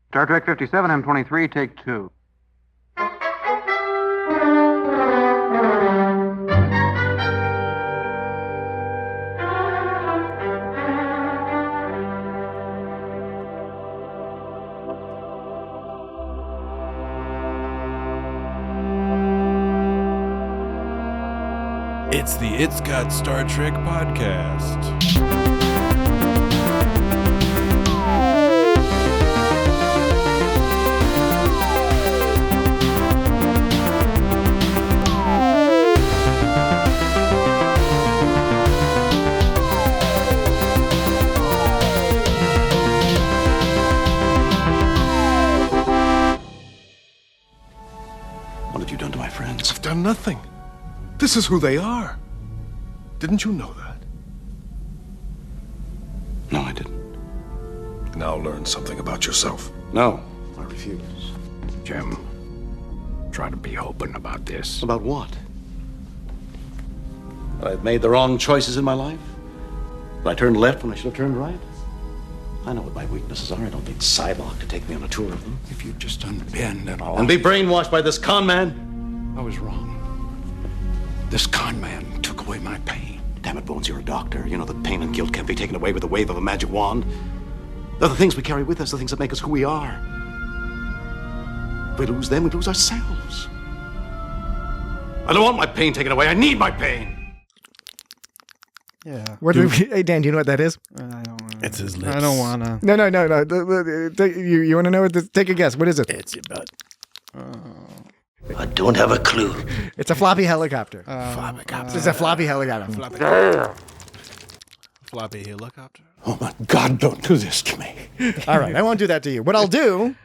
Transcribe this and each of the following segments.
Star Trek 57, M23, take 2. It's the It's Got Star Trek podcast. What have you done to my friends? I've done nothing. This is who they are. Didn't you know that? No, I didn't. Now learn something about yourself. No, I refuse. Jim, try to be open about this. About what? That I've made the wrong choices in my life? That I turned left when I should have turned right? I know what my weaknesses are. I don't need Cyborg to take me on a tour of them. If you just unbend and all. And be brainwashed by this con man? I was wrong. This con man took away my pain. Damn it, Bones, you're a doctor. You know that pain and guilt can't be taken away with the wave of a magic wand. They're the things we carry with us, the things that make us who we are. If we lose them, we lose ourselves. I don't want my pain taken away. I need my pain. Yeah. Hey, Dan, do you know what that is? I don't wanna, It's his lips. I don't want to. No. You want to know what this? Take a guess. What is it? It's your butt. I don't have a clue. It's a floppy helicopter. It's a floppy helicopter. Floppy helicopter. Oh my God, don't do this to me. All right, I won't do that to you. What I'll do,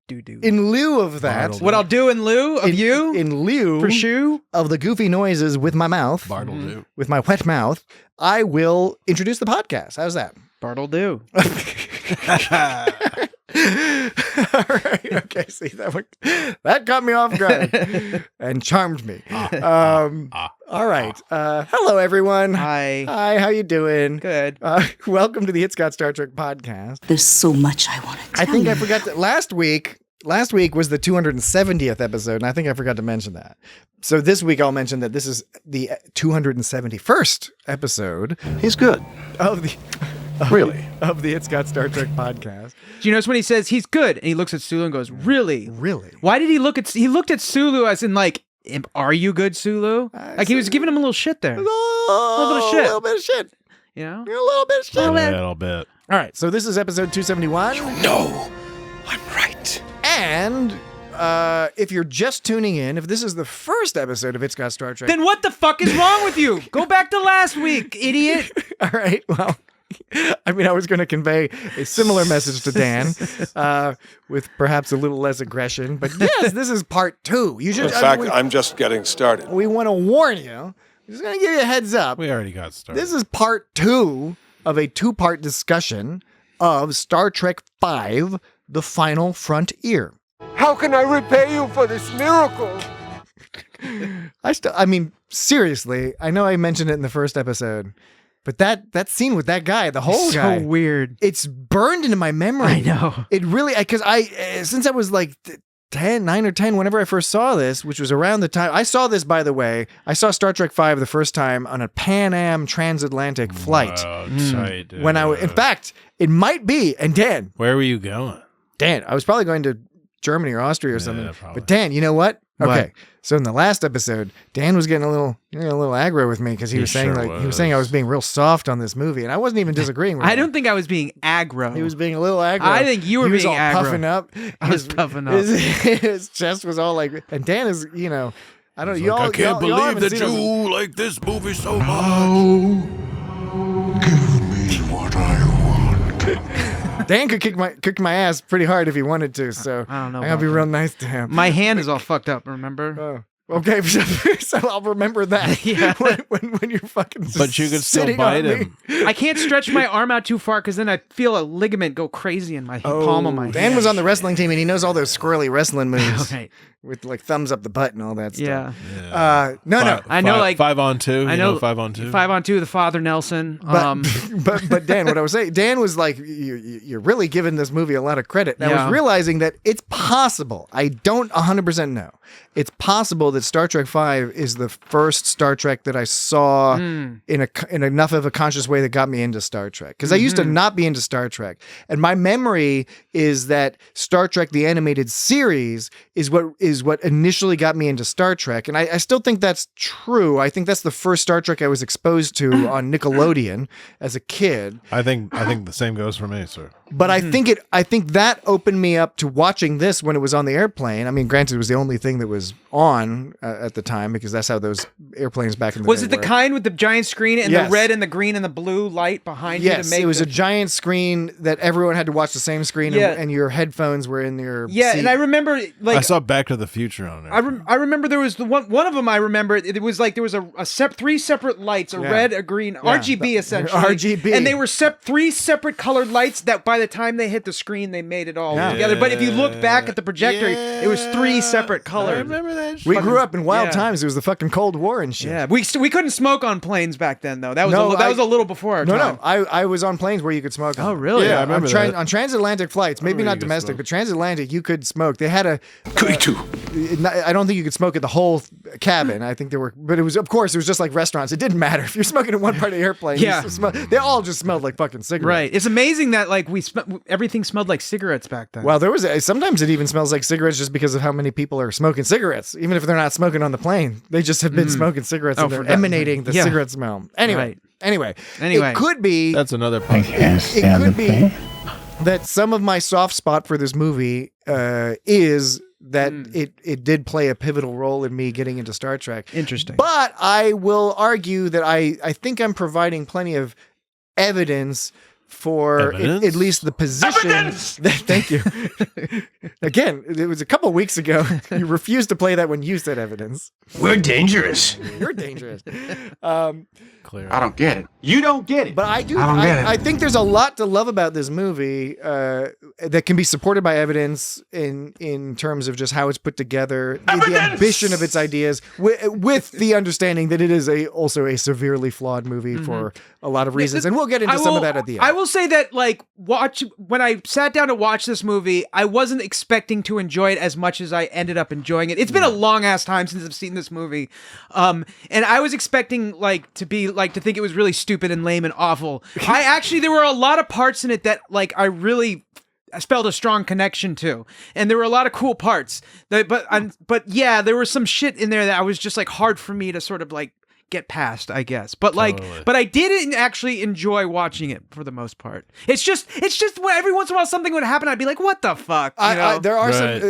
in lieu of that, What I'll do in lieu of you? in lieu For shoe? of the goofy noises with my mouth, Bart'll do. with my wet mouth, I will introduce the podcast. How's that? Bart'll do. All right. Okay. See that got me off guard and charmed me. All right. Hello, everyone. Hi. Hi. How you doing? Good. Welcome to the It's Got Star Trek podcast. There's so much I want to tell I think you. I forgot to last week was the 270th episode, and I think I forgot to mention that. So this week I'll mention that this is the 271st episode He's good. of the Really? of the It's Got Star Trek podcast. Do you notice when he says he's good and he looks at Sulu and goes, really? Really? Why did he look at Sulu as in like, are you good, Sulu? Like he was giving him a little shit there. A little bit of shit. A little bit of shit. You know? A little bit of shit. A little bit. All right, so this is episode 271. No, I'm right. And if you're just tuning in, if this is the first episode of It's Got Star Trek. Then what the fuck is wrong with you? Go back to last week, idiot. All right, well, I mean, I was going to convey a similar message to Dan with perhaps a little less aggression. But yes, this is part 2. You should, In fact, I'm just getting started. we want to warn you. I'm just going to give you a heads up. We already got started. This is part 2 of a 2-part discussion of Star Trek V, The Final Frontier. How can I repay you for this miracle? I mean, seriously, I know I mentioned it in the first episode, but that scene with that guy, the whole So guy, weird. it's burned into my memory. I know. It really, because since I was like 9 or 10, whenever I first saw this, which was around the time, I saw this, by the way, I saw Star Trek V the first time on a Pan Am transatlantic flight. Oh, tight, When in fact, it might be, and Dan, where were you going? I was probably going to Germany or Austria or something. probably. But Dan, you know what? What? Okay, so in the last episode, Dan was getting a little aggro with me because he was saying he was saying I was being real soft on this movie, and I wasn't even disagreeing with him. I don't think I was being aggro. He was being a little aggro. I think you were he was being all aggro. puffing up. I was puffing up. His chest was all like, and Dan is, I don't. He's Y'all, like, I can't y'all believe haven't that seen us- you like this movie so much. Oh, give me what I want. Dan could kick my ass pretty hard if he wanted to. So I don't know I'm gonna about be that. real nice to him. My hand is all fucked up, remember? Oh, okay, so I'll remember that. Yeah. when you're fucking. But you could still sitting bite on me. him. I can't stretch my arm out too far because then I feel a ligament go crazy in my palm of my hand. Dan was on the wrestling team and he knows all those squirrely wrestling moves. Right. with like thumbs up the butt and all that Yeah. stuff. No. I know, like 5-on-2. I know 5-on-2. 5-on-2, the Father Nelson. But Dan, what I was saying, Dan was like, you're really giving this movie a lot of credit. And I Yeah. was realizing that it's possible. I don't 100% know. It's possible that Star Trek V is the first Star Trek that I saw in enough of a conscious way that got me into Star Trek. Because I used to not be into Star Trek, and my memory is that Star Trek the animated series is what initially got me into Star Trek, and I still think that's true. I think that's the first Star Trek I was exposed to on Nickelodeon as a kid. I think the same goes for me, sir. But I think that opened me up to watching this when it was on the airplane. I mean, granted, it was the only thing that was on at the time because that's how those airplanes back in the was day it the were. kind with the giant screen and Yes. the red and the green and the blue light behind you? Yes, to make it was the... a giant screen that everyone had to watch the same screen, Yeah. and your headphones were in your Yeah, seat. and I remember like I saw Back to the Future on there. I remember there was the one of them. I remember it was like there was three separate lights, a Yeah. red, a green, RGB essentially, RGB. and they were three separate colored lights that by the time they hit the screen, they made it all Yeah. together. But if you look back at the projector, it was three separate I colors. remember that shit. We grew up in wild Yeah. times. It was the fucking Cold War and shit. Yeah, we couldn't smoke on planes back then though. That was No, that was a little before our No, time. no. I was on planes where you could smoke. Oh, really? Yeah, I remember that. On transatlantic flights, maybe remember not you could domestic, smoke. but transatlantic, you could smoke. They had a. Me too. I don't think you could smoke at the whole cabin. I think there were, but it was, of course, it was just like restaurants. It didn't matter if you're smoking in one part of the airplane. Yeah. They all just smelled like fucking cigarettes. Right. It's amazing that like everything smelled like cigarettes back then. Well, sometimes it even smells like cigarettes just because of how many people are smoking cigarettes, even if they're not smoking on the plane. They just have been smoking cigarettes and they're emanating the cigarette smell. Anyway, it could be. That's another point. It could be that some of my soft spot for this movie is that it did play a pivotal role in me getting into Star Trek. Interesting. But I will argue that I think I'm providing plenty of evidence for Evidence? at least the position. Thank you. Again, it was a couple weeks ago. You refused to play that when you said evidence. We're dangerous. You're dangerous. Clear. I don't get it. You don't get it. But I do. I don't get it. I think there's a lot to love about this movie that can be supported by evidence in terms of just how it's put together, the ambition of its ideas, with the understanding that it is also a severely flawed movie for a lot of reasons, and we'll get into some of that at the end. I will say that when I sat down to watch this movie, I wasn't expecting to enjoy it as much as I ended up enjoying it. It's been a long ass time since I've seen this movie, and I was expecting to think it was really stupid and lame and awful. There were a lot of parts in it that I really felt a strong connection to, and there were a lot of cool parts. But yeah, there was some shit in there that I was just hard for me to sort of get past, I guess. But Totally. but I didn't actually enjoy watching it for the most part. It's just when every once in a while something would happen, I'd be like, "What the fuck?" You know? There are Right.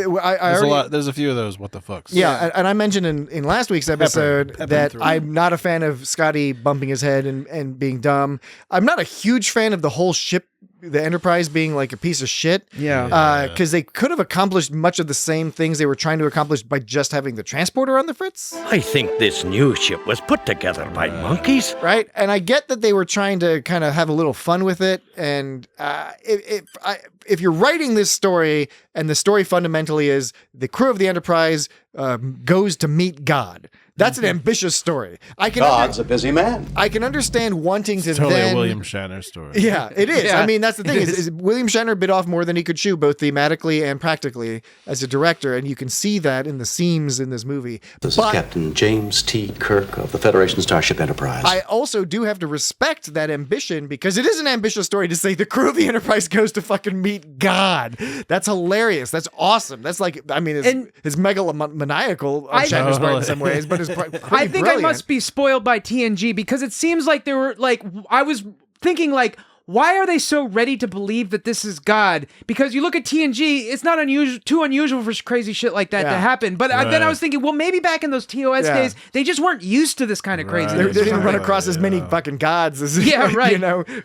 some. There's a few of those. What the fucks? Yeah, and I mentioned in last week's episode Pepper that through. I'm not a fan of Scotty bumping his head and being dumb. I'm not a huge fan of the whole ship, the Enterprise, being like a piece of shit. Yeah. Because they could have accomplished much of the same things they were trying to accomplish by just having the transporter on the fritz. I think this new ship was put together by monkeys. Right, and I get that they were trying to kind of have a little fun with it, and if you're writing this story, and the story fundamentally is the crew of the Enterprise goes to meet God, that's an ambitious story. God's a busy man. I can understand wanting to Totally then. a William Shatner story. Yeah, it is. Yeah, I mean, that's the thing it is William Shatner bit off more than he could chew, both thematically and practically as a director, and you can see that in the seams in this movie. This But is Captain James T. Kirk of the Federation Starship Enterprise. I also do have to respect that ambition, because it is an ambitious story to say the crew of the Enterprise goes to fucking meet God. That's hilarious. That's awesome. That's it's megalomaniacal on Shatner's part in some ways, but it's pretty I think brilliant. I must be spoiled by TNG, because it seems like there were I was thinking why are they so ready to believe that this is God? Because you look at TNG, it's not too unusual for crazy shit like that to happen. But then I was thinking, well, maybe back in those TOS days, they just weren't used to this kind of craziness. They didn't run across as many fucking gods as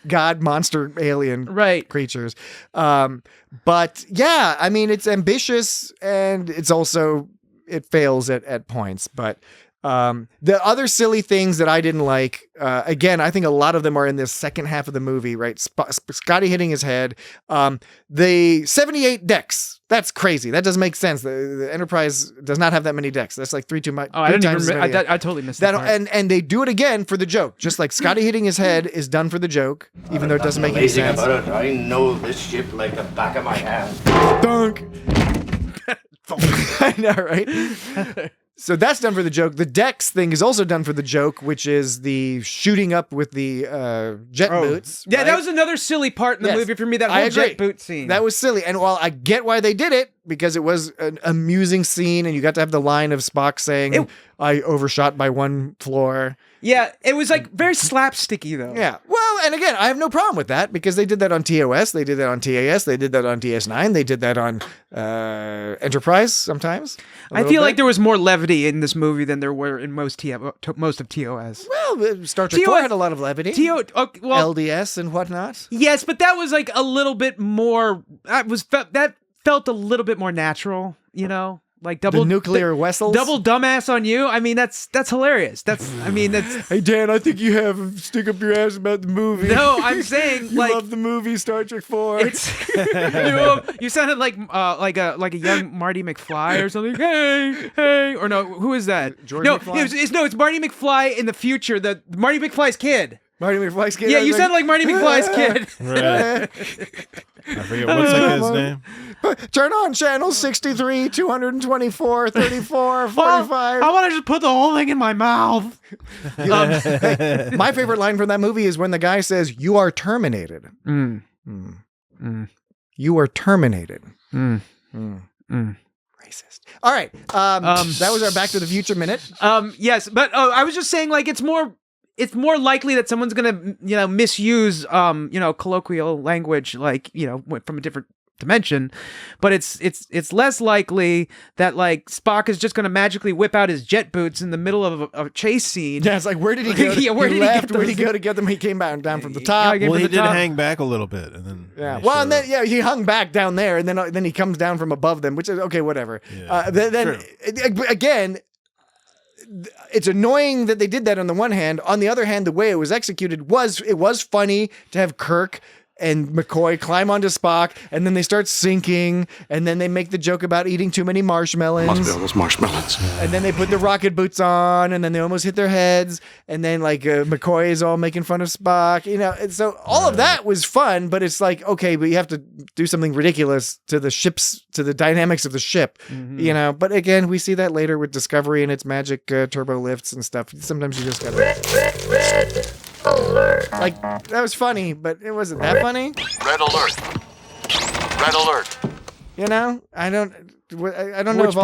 god, monster, alien creatures. But yeah, I mean, it's ambitious, and it's also it fails at points, but The other silly things that I didn't like, again, I think a lot of them are in this second half of the movie, right? Scotty hitting his head. The 78 decks. That's crazy. That doesn't make sense. The Enterprise does not have that many decks. That's like three times. I didn't even. I totally missed that part. And they do it again for the joke. Just like Scotty hitting his head is done for the joke, even though it doesn't make any sense. About it. I know this ship like the back of my hand. Dunk. I know, right? So that's done for the joke. The Dex thing is also done for the joke, which is the shooting up with the jet boots. Yeah, right? that was another silly part in the movie for me, that whole jet boot scene. That was silly. And while I get why they did it, because it was an amusing scene, and you got to have the line of Spock saying, I overshot by 1 floor. Yeah, it was like very slapsticky, though. Yeah. Well, and again, I have no problem with that, because they did that on TOS, they did that on TAS, they did that on DS9, they did that on Enterprise sometimes. I feel like there was more levity in this movie than there were in most of TOS. Well, Star Trek 4 had a lot of levity. LDS and whatnot. Yes, but that was like a little bit more. That felt a little bit more natural, you know. Like double the nuclear vessels, double dumbass on you. I mean, that's hilarious. That's. Hey Dan, I think you have stick up your ass about the movie. No, I'm saying you love the movie Star Trek 4. It's you sounded like a young Marty McFly or something. Hey, or no, who is that? George McFly? It's Marty McFly in the future. The Marty McFly's kid. Marty McFly's kid. Yeah, you sound like Marty McFly's kid. Right. I forget what's that kid's name. Turn on channel 63, 224, 34, 45. I want to just put the whole thing in my mouth. My favorite line from that movie is when the guy says, "You are terminated." You are terminated. Racist. All right. That was our Back to the Future minute. Yes, but I was just saying, like, it's more likely that someone's gonna, misuse, colloquial language, like, from a different dimension, but it's less likely that, like, Spock is just gonna magically whip out his jet boots in the middle of a chase scene. Yeah, it's like, where did he go? Where did he go to get them? He came down from the top. Well, he did hang back a little bit, and then and then he hung back down there, and then he comes down from above them, which is okay, whatever. Yeah. Then again, it's annoying that they did that on the one hand. On the other hand, the way it was executed was funny to have Kirk and McCoy climb onto Spock, and then they start sinking, and then they make the joke about eating too many marshmallows. Must be all those marshmallows. And then they put the rocket boots on, and then they almost hit their heads, and then McCoy is all making fun of Spock, and so all of that was fun, but it's like, okay, but you have to do something ridiculous to the dynamics of the ship, but again, we see that later with Discovery and its magic turbo lifts and stuff. Sometimes you just gotta... Like, that was funny, but it wasn't that funny. Red alert. Red alert. I don't know if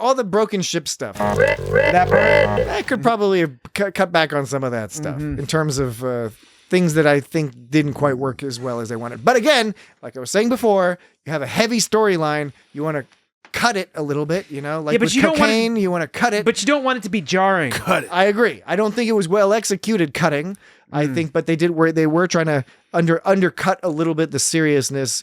all the broken ship stuff. That part, I could probably have cut back on some of that stuff in terms of things that I think didn't quite work as well as they wanted. But again, like I was saying before, you have a heavy storyline. You want to cut it a little bit, like with cocaine, you want to cut it. But you don't want it to be jarring. Cut it. I agree. I don't think it was well executed cutting. I think, but they were trying to undercut a little bit the seriousness,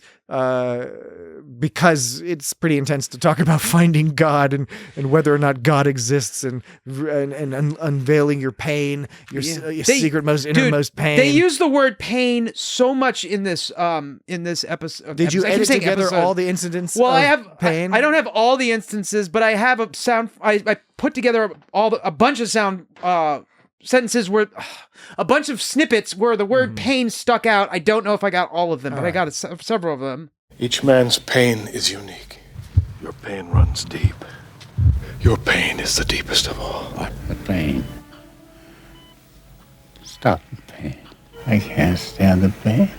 because it's pretty intense to talk about finding God and whether or not God exists and unveiling your pain, your secret innermost pain. They use the word pain so much in this episode. Did you edit together all the incidents? Well, of I have pain. I don't have all the instances, but I have a sound. I put together a bunch of sound sentences where a bunch of snippets where the word pain stuck out. I don't know if I got all of them, but I got several of them. Each man's pain is unique. Your pain runs deep. Your pain is the deepest of all. What the pain? Stop the pain. I can't stand the pain.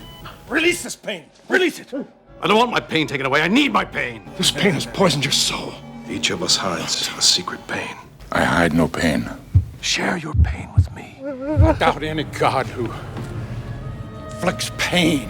Release this pain. Release it. I don't want my pain taken away. I need my pain. This pain has poisoned your soul. Each of us hides a secret pain. I hide no pain. Share your pain with me. I doubt any God who inflicts pain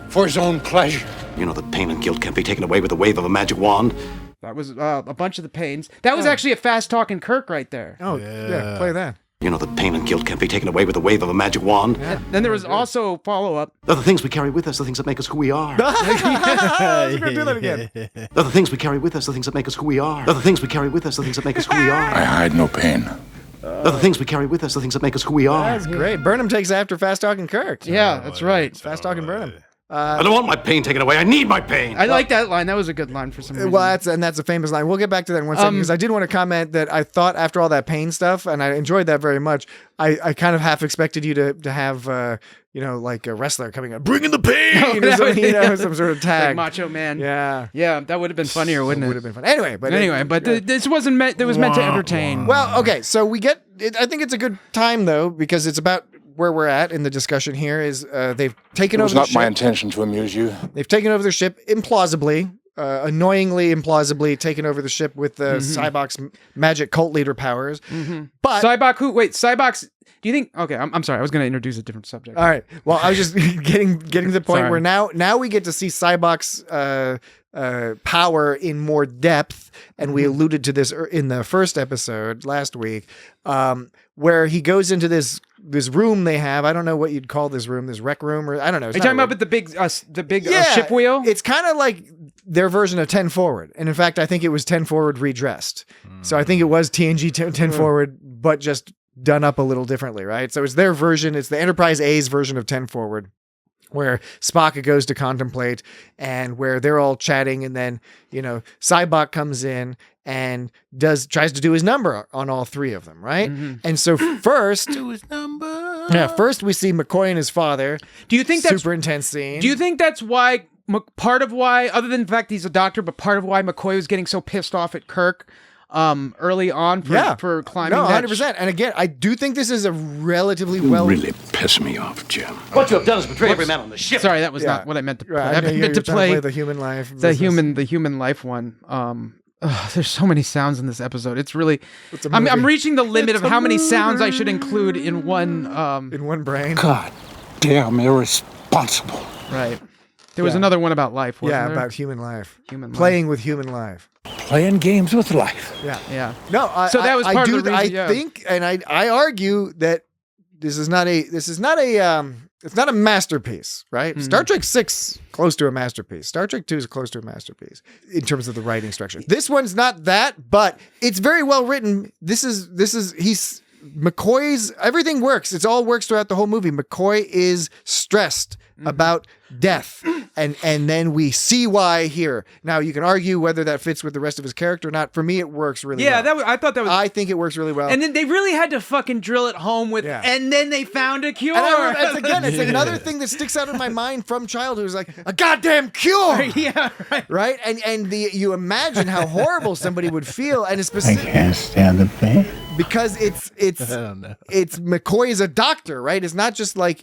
for his own pleasure. You know that pain and guilt can't be taken away with the wave of a magic wand. That was a bunch of the pains. That was actually a fast-talking Kirk right there. Oh, yeah. Play that. You know that pain and guilt can't be taken away with the wave of a magic wand. Yeah. Then there was also follow-up. They're the things we carry with us, the things that make us who we are. I was gonna do that again. They're the things we carry with us, the things that make us who we are. They're the things we carry with us, the things that make us who we are. I hide no pain. They're the things we carry with us, the things that make us who we are. That's great. Burnham takes after Fast Talking Kirk. Yeah, that's right. Fast Talking Burnham. I don't want my pain taken away. I need my pain. I like that line. That was a good line for some reason. Well, that's a famous line. We'll get back to that in 1 second because I did want to comment that I thought after all that pain stuff, and I enjoyed that very much. I kind of half expected you to have like a wrestler coming up, bringing the pain, or something, some sort of tag, like Macho Man. Yeah, that would have been funnier, wouldn't it? Would have been fun. Anyway, this wasn't meant. It was meant to entertain. Well, okay, so we get. I think it's a good time though because it's about where we're at in the discussion here. Is they've taken over. It was not the my ship. intention to amuse you. They've taken over the ship implausibly. Annoyingly, implausibly taken over the ship with the Cybok's magic cult leader powers. But Cybok's. Do you think? Okay, I'm sorry. I was going to introduce a different subject. All right. Well, I was just getting to the point where now we get to see Cybok's power in more depth, and we alluded to this in the first episode last week, where he goes into this room they have. I don't know what you'd call this room, this rec room, or I don't know. Are you talking about the big ship wheel? It's kind of like their version of 10 Forward. And in fact, I think it was 10 Forward redressed. So I think it was TNG 10 Forward, but just done up a little differently, right? So it's their version. It's the Enterprise A's version of 10 Forward, where Spock goes to contemplate and where they're all chatting. And then, Cybok comes in and tries to do his number on all three of them, right? And so first we see McCoy and his father. Do you think that's super intense scene? Do you think that's why part of why, other than the fact he's a doctor, but part of why McCoy was getting so pissed off at Kirk early on for climbing? No, 100%. And again, I do think this is a relatively well. Really piss me off, Jim. What you have done is betray every man on the ship. Sorry, that was not what I meant to play. I meant to play the human life. The human life one. There's so many sounds in this episode. It's really. I'm reaching the limit of how many sounds I should include in one. In one brain. God damn irresponsible. Right. There was another one about life, wasn't there? About human life. Playing with human life. Playing games with life. Yeah. No, so that was part of the reason. I think, and I argue that this is not a masterpiece, right? Star Trek 6 close to a masterpiece. Star Trek 2 is close to a masterpiece in terms of the writing structure. This one's not that, but it's very well written. He's McCoy's, everything works. It all works throughout the whole movie. McCoy is stressed about death. And then we see why here. Now, you can argue whether that fits with the rest of his character or not. For me, it works really well. Yeah, I think it works really well. And then they really had to fucking drill it home with, and then they found a cure. And it's another thing that sticks out in my mind from childhood. It was like, a goddamn cure! Yeah, right. Right? And you imagine how horrible somebody would feel. And it's I specific. can't stand the pain. Because it's McCoy is a doctor, right? It's not just like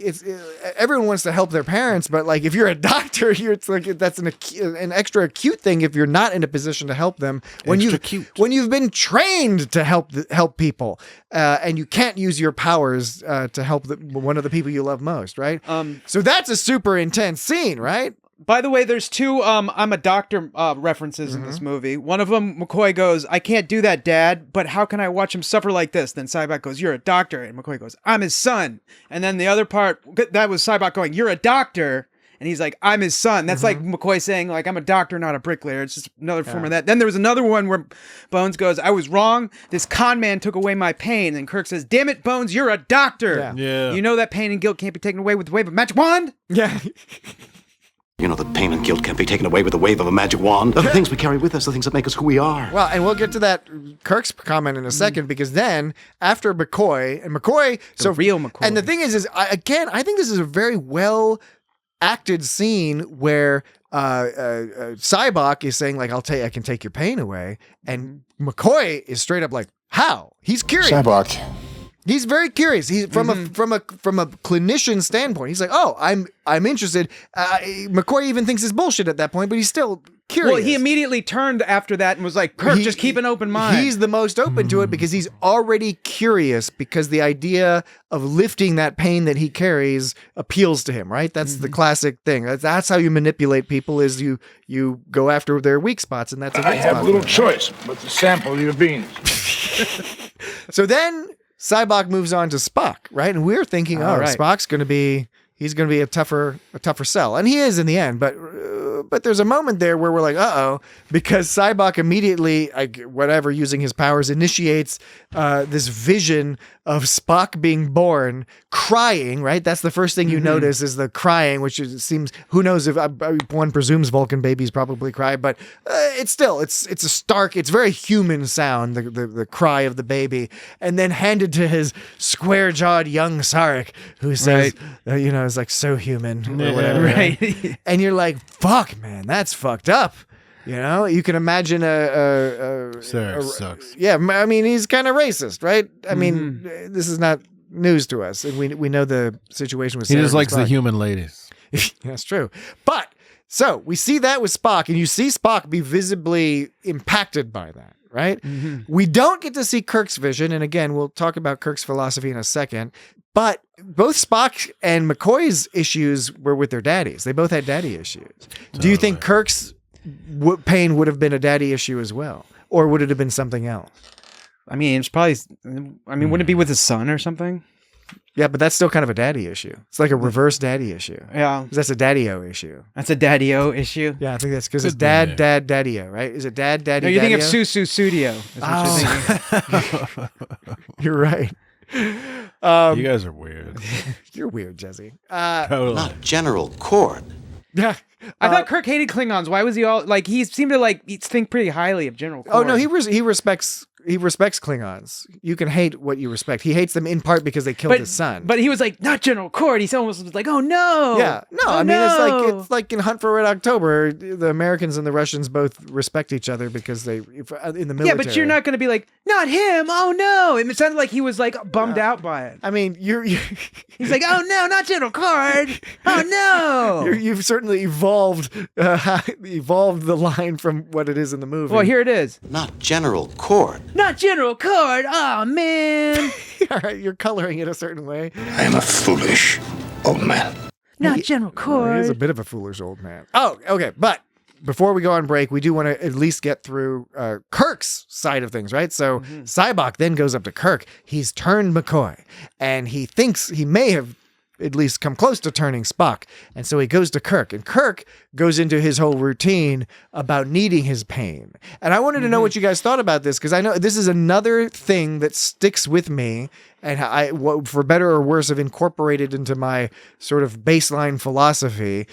everyone wants to help their parents, but like if you're a doctor, that's an extra acute thing if you're not in a position to help them. When you've been trained to help people, and you can't use your powers to help one of the people you love most, right? So that's a super intense scene, right? By the way, there's two I'm a doctor references in this movie. One of them, McCoy goes, "I can't do that, Dad, but how can I watch him suffer like this?" Then Cybok goes, "You're a doctor." And McCoy goes, "I'm his son." And then the other part, that was Cybok going, "You're a doctor." And he's like, "I'm his son." That's like McCoy saying, like, "I'm a doctor, not a bricklayer." It's just another form of that. Then there was another one where Bones goes, "I was wrong. This con man took away my pain." And Kirk says, "Damn it, Bones, you're a doctor. Yeah. You know that pain and guilt can't be taken away with the wave of a magic wand?" Yeah. You know that pain and guilt can't be taken away with the wave of a magic wand. They're the things we carry with us, the things that make us who we are. Well, and we'll get to that Kirk's comment in a second, because then after McCoy, real McCoy. And the thing is I think this is a very well acted scene where Cybok is saying, like, I can take your pain away, and McCoy is straight up like, how? He's curious. Cybok. He's very curious. He's from a clinician standpoint. He's like, "Oh, I'm interested." McCoy even thinks it's bullshit at that point, but he's still curious. Well, he immediately turned after that and was like, "Kirk, just keep an open mind." He's the most open to it because he's already curious, because the idea of lifting that pain that he carries appeals to him, right? That's the classic thing. That's how you manipulate people, is you go after their weak spots, and that's a weak spot. I have little choice but to sample your beans. So then Sybok moves on to Spock, right? And we're thinking, right. Spock's going to be a tougher sell, and he is in the end. But there's a moment there where we're like, because Sybok immediately, using his powers, initiates this vision of Spock being born, crying. Right, that's the first thing you notice is the crying, which seems, who knows if one presumes Vulcan babies probably cry, but it's a stark, it's very human sound, the cry of the baby, and then handed to his square-jawed young Sarek, who says, is like so human or whatever, right? And you're like, fuck, man, that's fucked up. You can imagine Sarek sucks. Yeah, I mean, he's kind of racist, right? I mean, this is not news to us, and we know the situation with Sarek. He just likes the human ladies. That's true. But so we see that with Spock, and you see Spock be visibly impacted by that, right? We don't get to see Kirk's vision, and again, we'll talk about Kirk's philosophy in a second. But both Spock and McCoy's issues were with their daddies. They both had daddy issues. Totally. Do you think Kirk's pain would have been a daddy issue as well? Or would it have been something else? I mean, it's probably, wouldn't it be with his son or something? Yeah, but that's still kind of a daddy issue. It's like a reverse daddy issue. Yeah. That's a daddy-o issue. That's a daddy-o issue? Yeah, I think that's because it's dad, daddy-o, right? Is it dad, daddy, No, you're thinking of daddy-o? Susu Studio. You're thinking. You're right. You guys are weird. You're weird, Jesse. Totally. Not General Cord. Yeah. I thought Kirk hated Klingons. Why was he all like? He seemed to think pretty highly of General Cord. Oh no, he respects Klingons. You can hate what you respect. He hates them in part because they killed his son. But he was like, not General Cord. He almost was like, oh no. Yeah, no. Oh, I mean, no. it's like in Hunt for Red October, the Americans and the Russians both respect each other because they in the military. Yeah, but you're not going to be like, not him. Oh no. It sounded like he was like bummed out by it. I mean, he's like, oh no, not General Cord. Oh no. You've certainly evolved the line from what it is in the movie. Well, here it is. Not General Cord. Not General Cord. Oh man. All right, you're coloring it a certain way. I am a foolish old man. Not General Cord. He is a bit of a foolish old man. Oh, okay. But before we go on break, we do want to at least get through Kirk's side of things, right? So Sybok then goes up to Kirk. He's turned McCoy, and he thinks he may have at least come close to turning Spock. And so he goes to Kirk, and Kirk goes into his whole routine about needing his pain. And I wanted to know what you guys thought about this, because I know this is another thing that sticks with me, and for better or worse, have incorporated into my sort of baseline philosophy.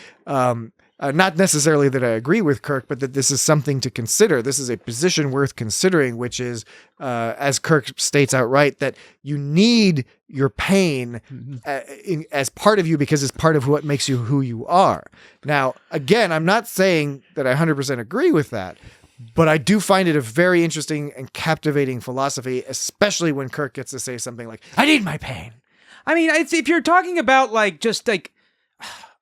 Not necessarily that I agree with Kirk, but that this is something to consider. This is a position worth considering, which is, as Kirk states outright, that you need your pain as part of you because it's part of what makes you who you are. Now, again, I'm not saying that I 100% agree with that, but I do find it a very interesting and captivating philosophy, especially when Kirk gets to say something like, I need my pain. I mean, if you're talking about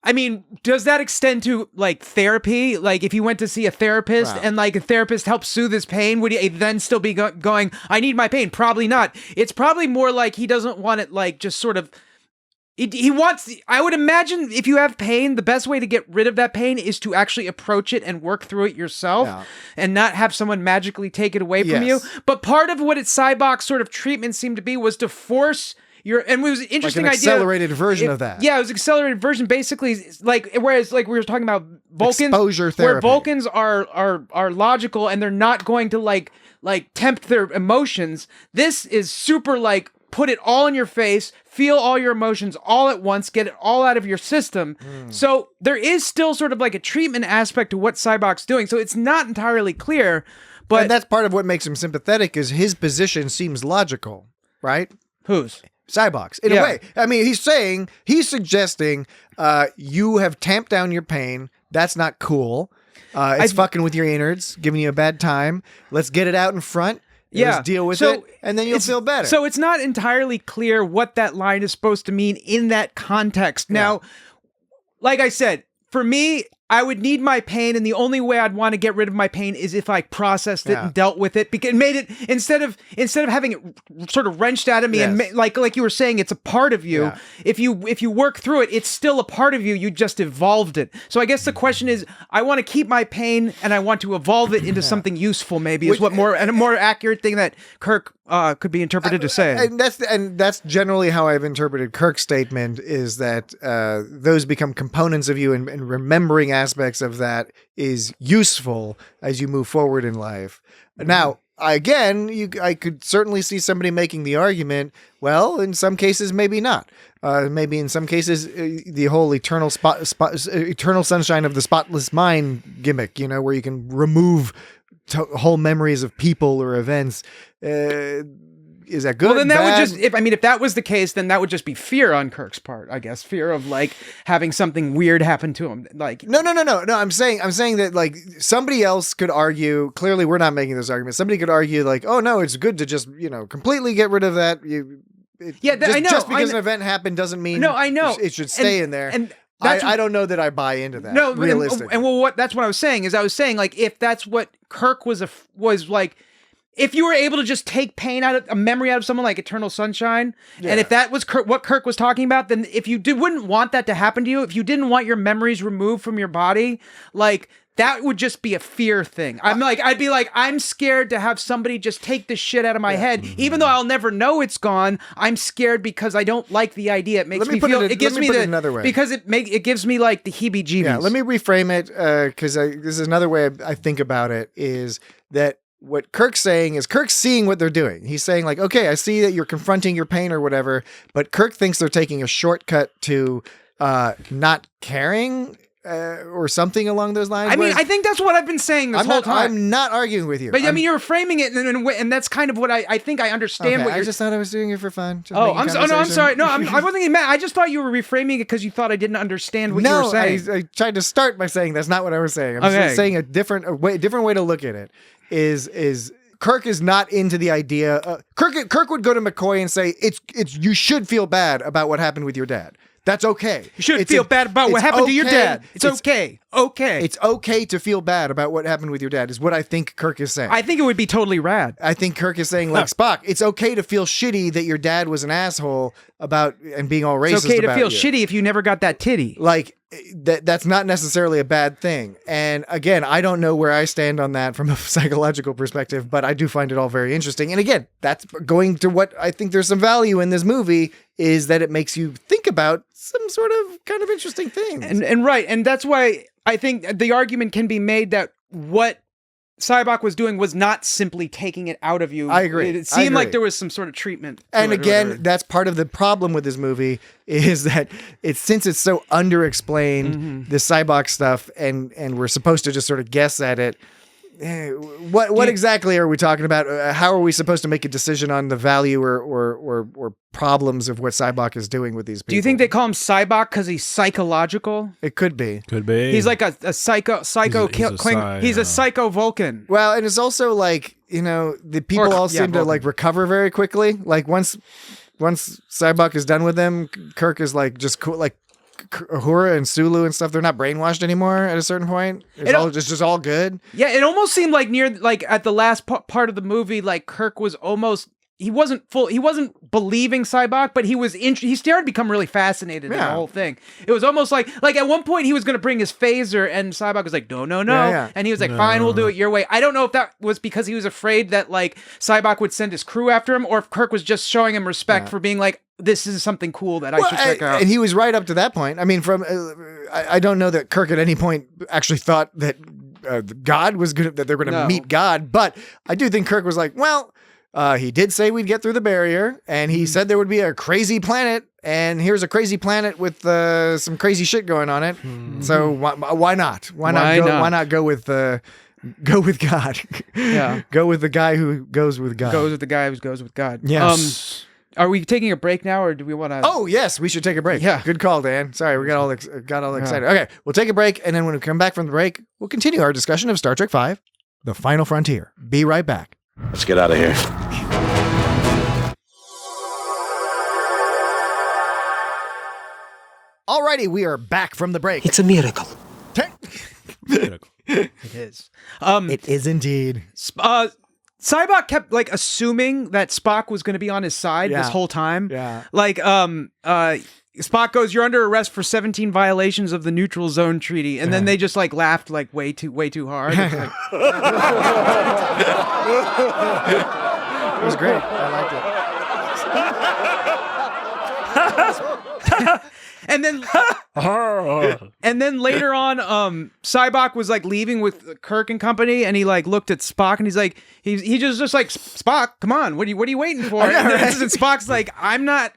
I mean, does that extend to like therapy? Like if you went to see a therapist and like a therapist helped soothe his pain, would he then still be going, I need my pain? Probably not. It's probably more like he doesn't want it like just sort of, he wants, I would imagine if you have pain, the best way to get rid of that pain is to actually approach it and work through it yourself and not have someone magically take it away from you. But part of what its Sybok's sort of treatment seemed to be was to force and it was an interesting like an idea. Accelerated version of that. Yeah, it was an accelerated version. Basically, like whereas like we were talking about Vulcans, exposure therapy, where Vulcans are logical and they're not going to like tempt their emotions. This is super like put it all in your face, feel all your emotions all at once, get it all out of your system. So there is still sort of like a treatment aspect to what Sybok's doing. So it's not entirely clear, but and that's part of what makes him sympathetic is his position seems logical, right? Whose? Sybok's, in a way. I mean, he's suggesting you have tamped down your pain. That's not cool. It's fucking with your innards, giving you a bad time. Let's get it out in front. Let's deal with it, and then you'll feel better. So it's not entirely clear what that line is supposed to mean in that context. Now, like I said, for me, I would need my pain, and the only way I'd want to get rid of my pain is if I processed it and dealt with it, because it made it instead of having it sort of wrenched out of me and like you were saying, it's a part of you. If you work through it, it's still a part of you. You just evolved it. So I guess the question is, I want to keep my pain and I want to evolve it into something useful. Maybe is what a more accurate thing that Kirk could be interpreted to say. And that's generally how I've interpreted Kirk's statement, is that those become components of you, and remembering aspects of that is useful as you move forward in life. Now, again, I could certainly see somebody making the argument, well, in some cases, maybe not. Maybe in some cases, the whole eternal sunshine of the spotless mind gimmick, where you can remove whole memories of people or events. Is that good? Well, then that bad? would just, if that was the case, then that would just be fear on Kirk's part, I guess. Fear of like having something weird happen to him. Like, no. I'm saying that like somebody else could argue, clearly we're not making this argument. Somebody could argue like, oh no, it's good to just, completely get rid of that. I know. Just because an event happened doesn't mean I know. It should stay in there. And I don't know that I buy into that. No, realistically. That's what I was saying. Is I was saying like if that's what Kirk was like, if you were able to just take pain out of a memory out of someone like Eternal Sunshine, and if that was what Kirk was talking about, then if you wouldn't want that to happen to you, if you didn't want your memories removed from your body, like that would just be a fear thing. I'd be like, I'm scared to have somebody just take this shit out of my head, even though I'll never know it's gone. I'm scared because I don't like the idea. It makes me feel. It gives me another way, because it gives me like the heebie-jeebies. Yeah, let me reframe it because this is another way I think about it, is that what Kirk's saying is Kirk's seeing what they're doing. He's saying like, okay, I see that you're confronting your pain or whatever, but Kirk thinks they're taking a shortcut to not caring. Or something along those lines. I mean, I think that's what I've been saying this whole time. I'm not arguing with you. But I mean, you're framing it, and that's kind of what I think I understand. Okay, I just thought I was doing it for fun. I'm sorry. No, I wasn't even mad. I just thought you were reframing it because you thought I didn't understand what you were saying. I tried to start by saying that's not what I was saying. I'm just saying a different way to look at it is Kirk is not into the idea. Kirk would go to McCoy and say, it's you should feel bad about what happened with your dad. That's okay. You should feel bad about what happened to your dad. It's okay. Okay. It's okay to feel bad about what happened with your dad is what I think Kirk is saying. I think it would be totally rad. I think Kirk is saying, like Spock, it's okay to feel shitty that your dad was an asshole about and being all racist. It's okay to feel shitty if you never got that titty. Like that's not necessarily a bad thing. And again, I don't know where I stand on that from a psychological perspective, but I do find it all very interesting. And again, that's going to what I think there's some value in this movie, is that it makes you think about some sort of kind of interesting things. And right. And that's why I think the argument can be made that what Sybok was doing was not simply taking it out of you. I agree. It seemed like there was some sort of treatment. And again, that's part of the problem with this movie, is that since it's so underexplained, the Sybok stuff, and we're supposed to just sort of guess at it. What exactly are we talking about? How are we supposed to make a decision on the value or problems of what Sybok is doing with these people? Do you think they call him Sybok because he's psychological? It could be. Could be. He's like a psycho Klingon. He's a psycho Vulcan. Well, and it's also like, the people all seem to like recover very quickly. Like once Sybok is done with them, Kirk is like just cool, like Uhura and Sulu and stuff, they're not brainwashed anymore at a certain point. It's just all good. Yeah, it almost seemed like at the last part of the movie, like Kirk was almost, he wasn't believing Sybok, but he started to become really fascinated in the whole thing. It was almost like at one point he was going to bring his phaser, and Sybok was like, no. Yeah. And he was like, fine, we'll do it your way. I don't know if that was because he was afraid that like Sybok would send his crew after him, or if Kirk was just showing him respect for being like, this is something cool that I should check out. And he was right up to that point. I mean, I don't know that Kirk at any point actually thought that God was that they're going to meet God, but I do think Kirk was like, well, he did say we'd get through the barrier, and he said there would be a crazy planet, and here's a crazy planet with some crazy shit going on it. So why not? Why not go with God? Yeah, go with the guy who goes with God. Goes with the guy who goes with God. Yes. Are we taking a break now, or do we want to? Oh yes, we should take a break. Yeah, good call, Dan. Sorry, we got all excited. Okay, we'll take a break, and then when we come back from the break, we'll continue our discussion of Star Trek V: The Final Frontier. Be right back. Let's get out of here. Alrighty, we are back from the break. It's a miracle. It is. It is indeed. Sybok kept like assuming that Spock was going to be on his side this whole time. Yeah. Like, Spock goes, "You're under arrest for 17 violations of the Neutral Zone Treaty," and then they just like laughed like way too hard. It was great. I liked it. And then later on, Sybok was like leaving with Kirk and company, and he like looked at Spock, and he's like, he just like, Spock, come on, what are you waiting for? I know, right? And Spock's like, I'm not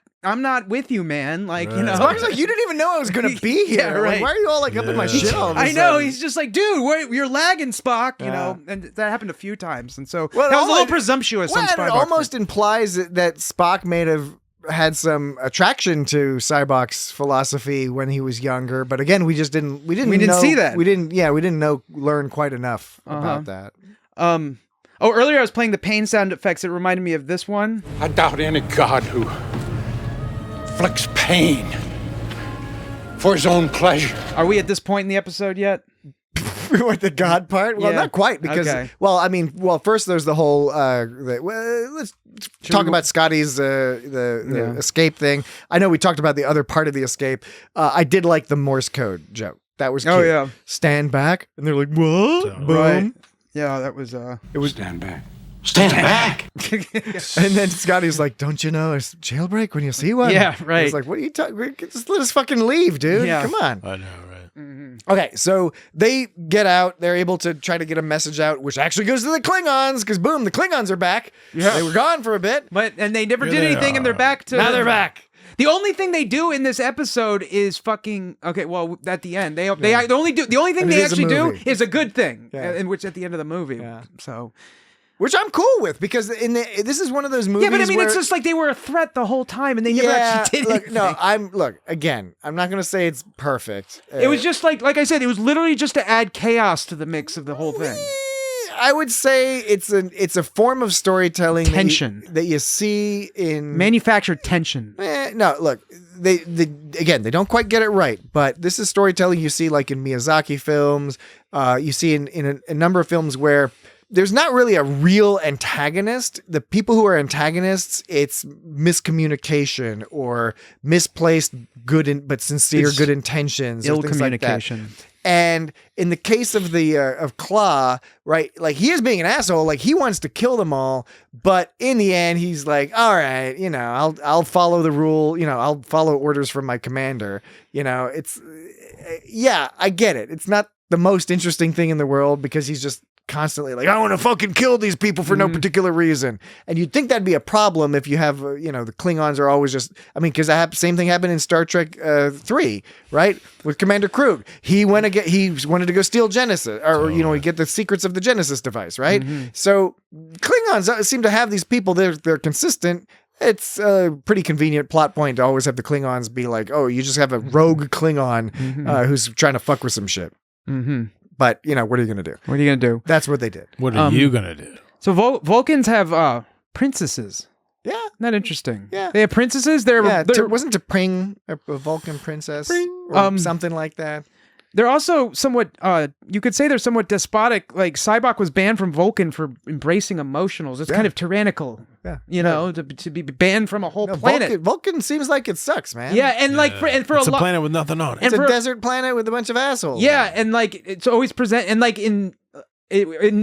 with you, man. Like, you know, Spock's like, you didn't even know I was gonna be here. Yeah, right. Like, why are you all like up in my shit all of a I know. sudden? He's just like, dude, you're lagging, Spock. You Yeah. know, and that happened a few times, and so Well, that was a little almost- presumptuous on Well, Spybok. it almost implies that Spock may have had some attraction to Sybok's philosophy when he was younger, but again, we didn't know, see that. We didn't learn quite enough about that. Earlier I was playing the pain sound effects. It reminded me of this one. I doubt any God who inflicts pain for his own pleasure. Are we at this point in the episode yet? With the God part? Well, Yeah. not quite, because first there's the whole let's talk about Scotty's the escape thing. I know we talked about the other part of the escape. I did like the Morse code joke. That was cute. Oh, yeah. Stand back, and they're like, what? Boom. Right. Yeah, that was It was stand back. Stand back. And then Scotty's like, don't you know it's jailbreak when you see one? Yeah, right. He's like, what are you talking? Just let us fucking leave, dude. Yeah. Come on. I know, right? Okay, so they get out. They're able to try to get a message out, which actually goes to the Klingons, because boom, the Klingons are back. Yeah. They were gone for a bit. and they never Here did they anything, and they're are. back to. Now they're back. The only thing they do in this episode is fucking okay. Well, at the end, the only thing And it they is a actually do movie. is a good thing, Yeah. in which at the end of the movie. Yeah. So Which I'm cool with, because this is one of those movies. yeah, but I mean, where, it's just like they were a threat the whole time, and they never actually did look, anything. no, I'm not gonna say it's perfect. It was just like I said, it was literally just to add chaos to the mix of the whole thing. I would say it's a form of storytelling Tension. that you see in Manufactured tension. No, look, they don't quite get it right, but this is storytelling you see like in Miyazaki films. You see in a number of films where there's not really a real antagonist. The people who are antagonists, it's miscommunication or misplaced but sincere It's good intentions, or Ill things like that. communication. And in the case of of Claw, right, like he is being an asshole, like he wants to kill them all, but in the end, he's like, all right, you know, I'll follow the rule, you know, I'll follow orders from my commander. You know, it's, yeah, I get it. It's not the most interesting thing in the world, because he's just constantly like, I want to fucking kill these people for no particular reason. And you'd think that'd be a problem if you have, you know, the Klingons are always just, I mean, because same thing happened in Star Trek 3, right? With Commander Krug. He wanted to go steal Genesis, or, you know, get the secrets of the Genesis device, right? So Klingons seem to have these people, they're consistent. It's a pretty convenient plot point to always have the Klingons be like, oh, you just have a rogue Klingon who's trying to fuck with some shit. Mm-hmm. But, you know, what are you going to do? What are you gonna do? That's what they did. What are you gonna do? So Vulcans have princesses. Yeah. Isn't that interesting? Yeah. They have princesses. They're Wasn't T'Pring a Vulcan princess? Or something like that? They're also somewhat, you could say they're somewhat despotic. Like, Sybok was banned from Vulcan for embracing emotionals. It's kind of tyrannical, you know, to be banned from a whole planet. Vulcan seems like it sucks, man. Yeah, and like, for It's a planet with nothing on it. It's a desert planet with a bunch of assholes. Yeah, and like, it's always and like in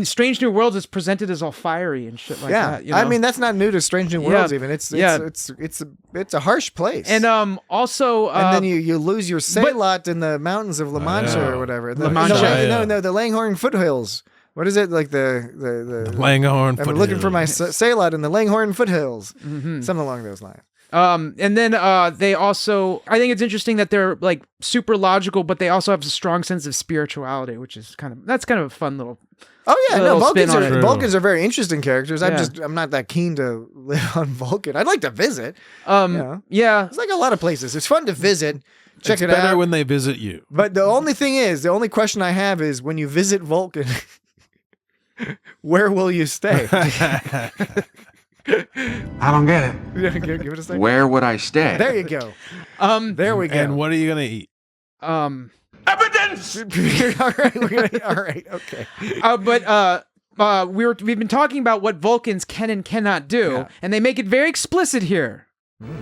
Strange New Worlds, it's presented as all fiery and shit like that. You know? I mean, that's not new to Strange New Worlds. Even it's a harsh place. And also, and then you lose your Sailot in the mountains of La Mancha or whatever. La Mancha. No, the Langhorn foothills. What is it, like the Langhorn I'm foothills. looking for my Sailot in the Langhorn foothills. Something along those lines. And then they also, I think it's interesting that they're like super logical, but they also have a strong sense of spirituality, which is kind of a fun little. Oh yeah, no, spin on it. Vulcans are very interesting characters. Yeah. I'm not that keen to live on Vulcan. I'd like to visit. Yeah. It's like a lot of places. It's fun to visit. Check It's it better out. when they visit you. But the only question I have is, when you visit Vulcan, where will you stay? I don't get it. Give it a second. Where would I stay? There you go. There we go. And what are you gonna eat? Evidence! all right, okay. But we've been talking about what Vulcans can and cannot do, and they make it very explicit here.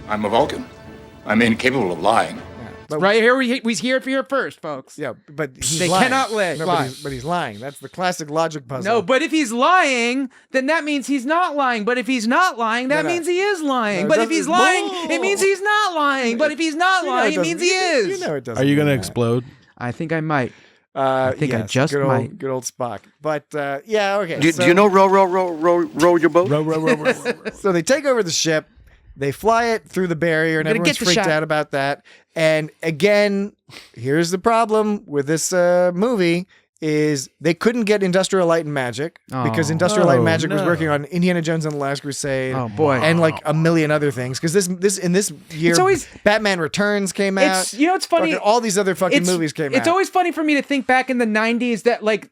I'm a Vulcan. I'm incapable of lying. Right here, we hear it for here first, folks. Yeah, but he's They lying. cannot lie. No, but he's lying. That's the classic logic puzzle. No, but if he's lying, then that means he's not lying. But if he's not lying, that means he is lying. No, but it if he's doesn't- lying, it means he's not lying. But if he's not lying, it means he is. You know it doesn't. Are you going to mean that. explode? I think I might. I think I yes, just good might. Old, good old Spock. But yeah, okay. Do you know row your boat? Row. So they take over the ship, they fly it through the barrier, and We're gonna everyone's get the freaked shot. out about that. And again, here's the problem with this movie is they couldn't get Industrial Light and Magic because Industrial Light and Magic was working on Indiana Jones and the Last Crusade. Oh, boy. And like a million other things. Because in this year, It's always- Batman Returns came out. You know, it's funny. Fucking all these other fucking It's- movies came out. It's always funny for me to think back in the 90s that like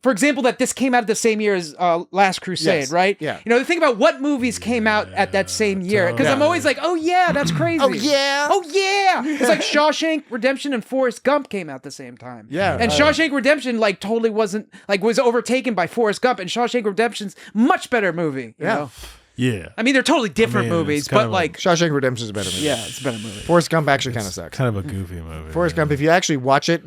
for example, that this came out the same year as Last Crusade, Yes. right? Yeah. You know, to think about what movies came out at that same year. Because I'm always like, oh yeah, that's crazy. Oh, yeah. Oh yeah. It's like Shawshank Redemption and Forrest Gump came out the same time. Yeah. And Shawshank Redemption like totally wasn't like was overtaken by Forrest Gump, and Shawshank Redemption's much better movie. You know? Yeah. I mean, they're totally different it's movies, kind but of like Shawshank Redemption is a better movie. yeah, it's a better movie. Forrest Gump actually kind of sucks. Kind of a goofy movie. Forrest Gump, if you actually watch it,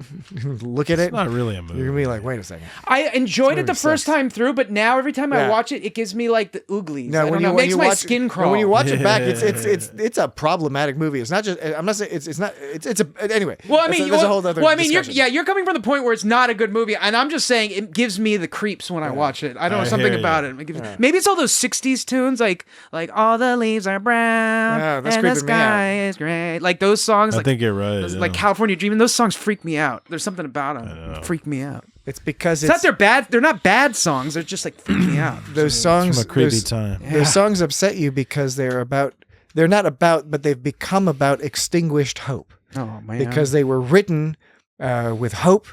look at it, It's not really a movie. you're gonna be like, wait a second. I enjoyed it the movie first sucks. time through, but now every time I Yeah. watch it, it gives me like the ooglies. No, I don't know, it makes my skin crawl. When you watch it back, it's a problematic movie. It's not just. I'm not saying it's not. It's a anyway. Well, I mean, that's a whole other. discussion. you're coming from the point where it's not a good movie, and I'm just saying it gives me the creeps when I watch it. I don't know I something hear about you. it. Maybe it's all those '60s tunes, like all the leaves are brown Yeah, that's and the creeping me out. sky is gray. Like those songs, I like think you're right. like yeah. California Dreaming. Those songs freak me out. There's something about them freak me out. It's because It's not they're bad. They're not bad songs. They're just like freak me out. those songs. From a creepy those, time. Those songs upset you because they're about. They're not about, but they've become about extinguished hope Oh man. because they were written with hope,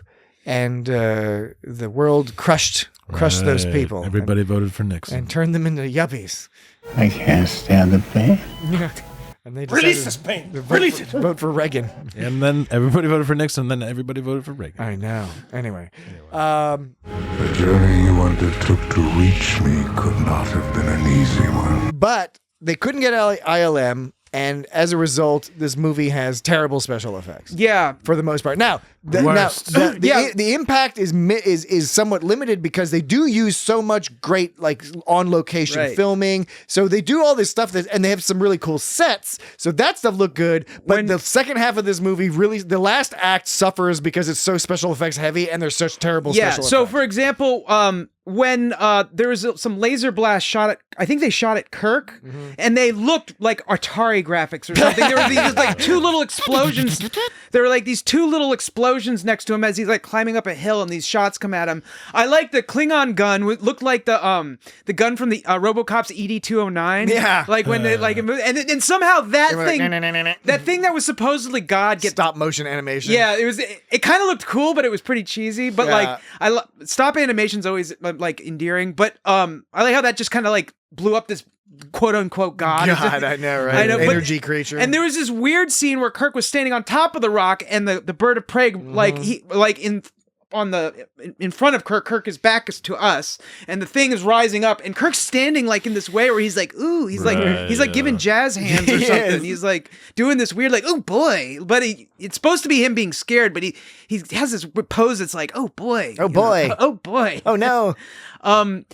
and the world crushed those Right. people. Everybody voted for Nixon. and turned them into yuppies. I can't stand the pain. And they Release decided this pain. to vote for Reagan. And then everybody voted for Nixon, and then everybody voted for Reagan. I know. Anyway. The journey you undertook to reach me could not have been an easy one. But they couldn't get ILM, and as a result, this movie has terrible special effects. yeah. For the most part. Now, Worst. the impact is somewhat limited because they do use so much great like on location Right. filming. So they do all this stuff and they have some really cool sets. So that stuff looked good. But the second half of this movie really, the last act suffers because it's so special effects heavy and there's such terrible special So effects. for example, when there was some laser blast shot at, I think they shot at Kirk, and they looked like Atari graphics or something. There were these like two little explosions. There were like these two little explosions next to him as he's like climbing up a hill, and these shots come at him. I like the Klingon gun. It looked like the gun from the RoboCop's ED-209. Yeah. like when they like it moved, and somehow that thing that was supposedly God gets stop motion animation. yeah, it was. It kind of looked cool, but it was pretty cheesy. But Yeah. like, stop animation's always like endearing. But I like how that just kind of like blew up this quote unquote God. God, I know, right? I know, but- Energy creature. And there was this weird scene where Kirk was standing on top of the rock, and the bird of prey like he like in front of Kirk. Kirk is back to us, and the thing is rising up, and Kirk's standing like in this way where he's like, ooh, he's like giving jazz hands or He something. is. He's like doing this weird like, oh boy, but it's supposed to be him being scared, but he has this pose that's like, oh boy, Oh, boy. oh boy, oh no.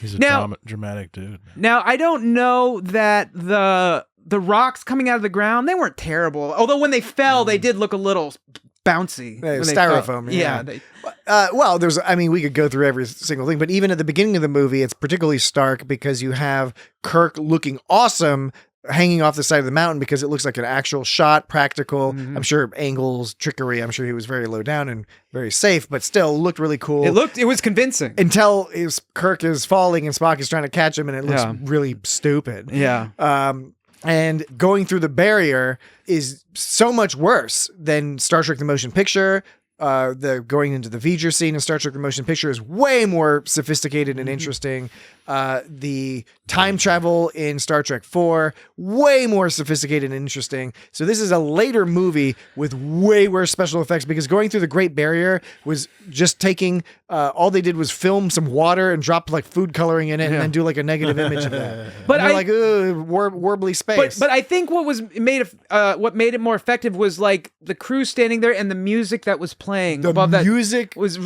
He's a now dramatic dude. now I don't know that the rocks coming out of the ground, they weren't terrible. Although when they fell, they did look a little bouncy. when they fell. Styrofoam. Yeah. Well, we could go through every single thing, but even at the beginning of the movie, it's particularly stark because you have Kirk looking awesome hanging off the side of the mountain because it looks like an actual shot, practical. I'm sure angles, trickery. I'm sure he was very low down and very safe, but still looked really cool. It was convincing. Until Kirk is falling and Spock is trying to catch him, and it looks Yeah. really stupid. Yeah. And going through the barrier is so much worse than Star Trek: The Motion Picture, the going into the V'ger scene in Star Trek: The Motion Picture is way more sophisticated and interesting. The time travel in Star Trek 4, way more sophisticated and interesting. So this is a later movie with way worse special effects, because going through the Great Barrier was just taking, all they did was film some water and drop like food coloring in it and then do like a negative image of that. But like, warbly space. But I think what made it more effective was like the crew standing there and the music that was playing above that. Music was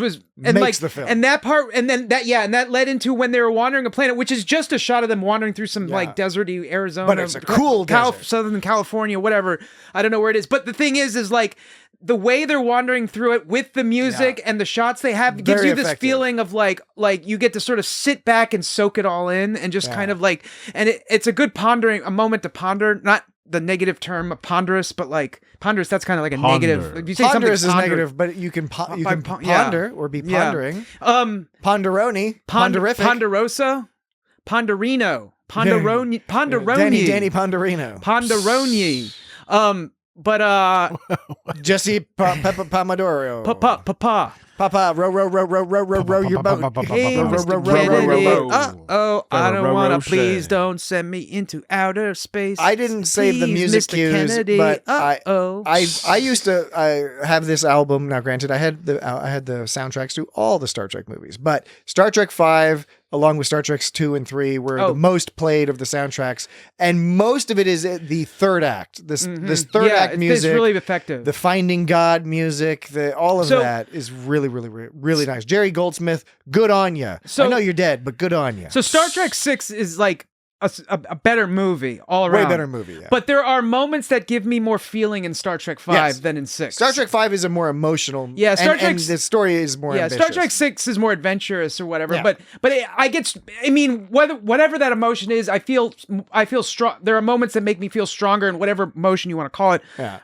and makes the film. And that part, and then that led into when they were wandering a planet, which is just a shot of them wandering through some like deserty Arizona, but it's a cool desert. Southern California, whatever. I don't know where it is, but the thing is like the way they're wandering through it with the music and the shots they have gives you this feeling of like you get to sort of sit back and soak it all in and just kind of like, and it's a good a moment to ponder, not the negative term ponderous, but like ponderous, that's kind of like a negative. If you say ponderous something is negative, but you can ponder or be pondering. Ponderoni, ponderific, ponderosa, ponderino, ponderoni, Danny Ponderino, ponderoni. But Jesse Pomodoro, Papa, row your boat. Hey, Mr. Kennedy. I don't wanna. Please don't send me into outer space. I didn't save the music Mr. cues, Kennedy. but I used to have this album. Now, granted, I had the soundtracks to all the Star Trek movies, but Star Trek 5, along with Star Trek 2 and 3, were the most played of the soundtracks, and most of it is the third act. This third act music, it's really effective. The Finding God music, all of that is really nice. Jerry Goldsmith, good on ya. I know you're dead, but good on ya. So Star Trek 6 is like a better movie all around. Way better movie, yeah. But there are moments that give me more feeling in Star Trek 5 than in 6. Star Trek 5 is a more emotional. Yeah, Star Trek. And the story is more ambitious. Star Trek 6 is more adventurous or whatever. Yeah. But whatever that emotion is, I feel strong. There are moments that make me feel stronger in whatever emotion you want to call it. Yeah.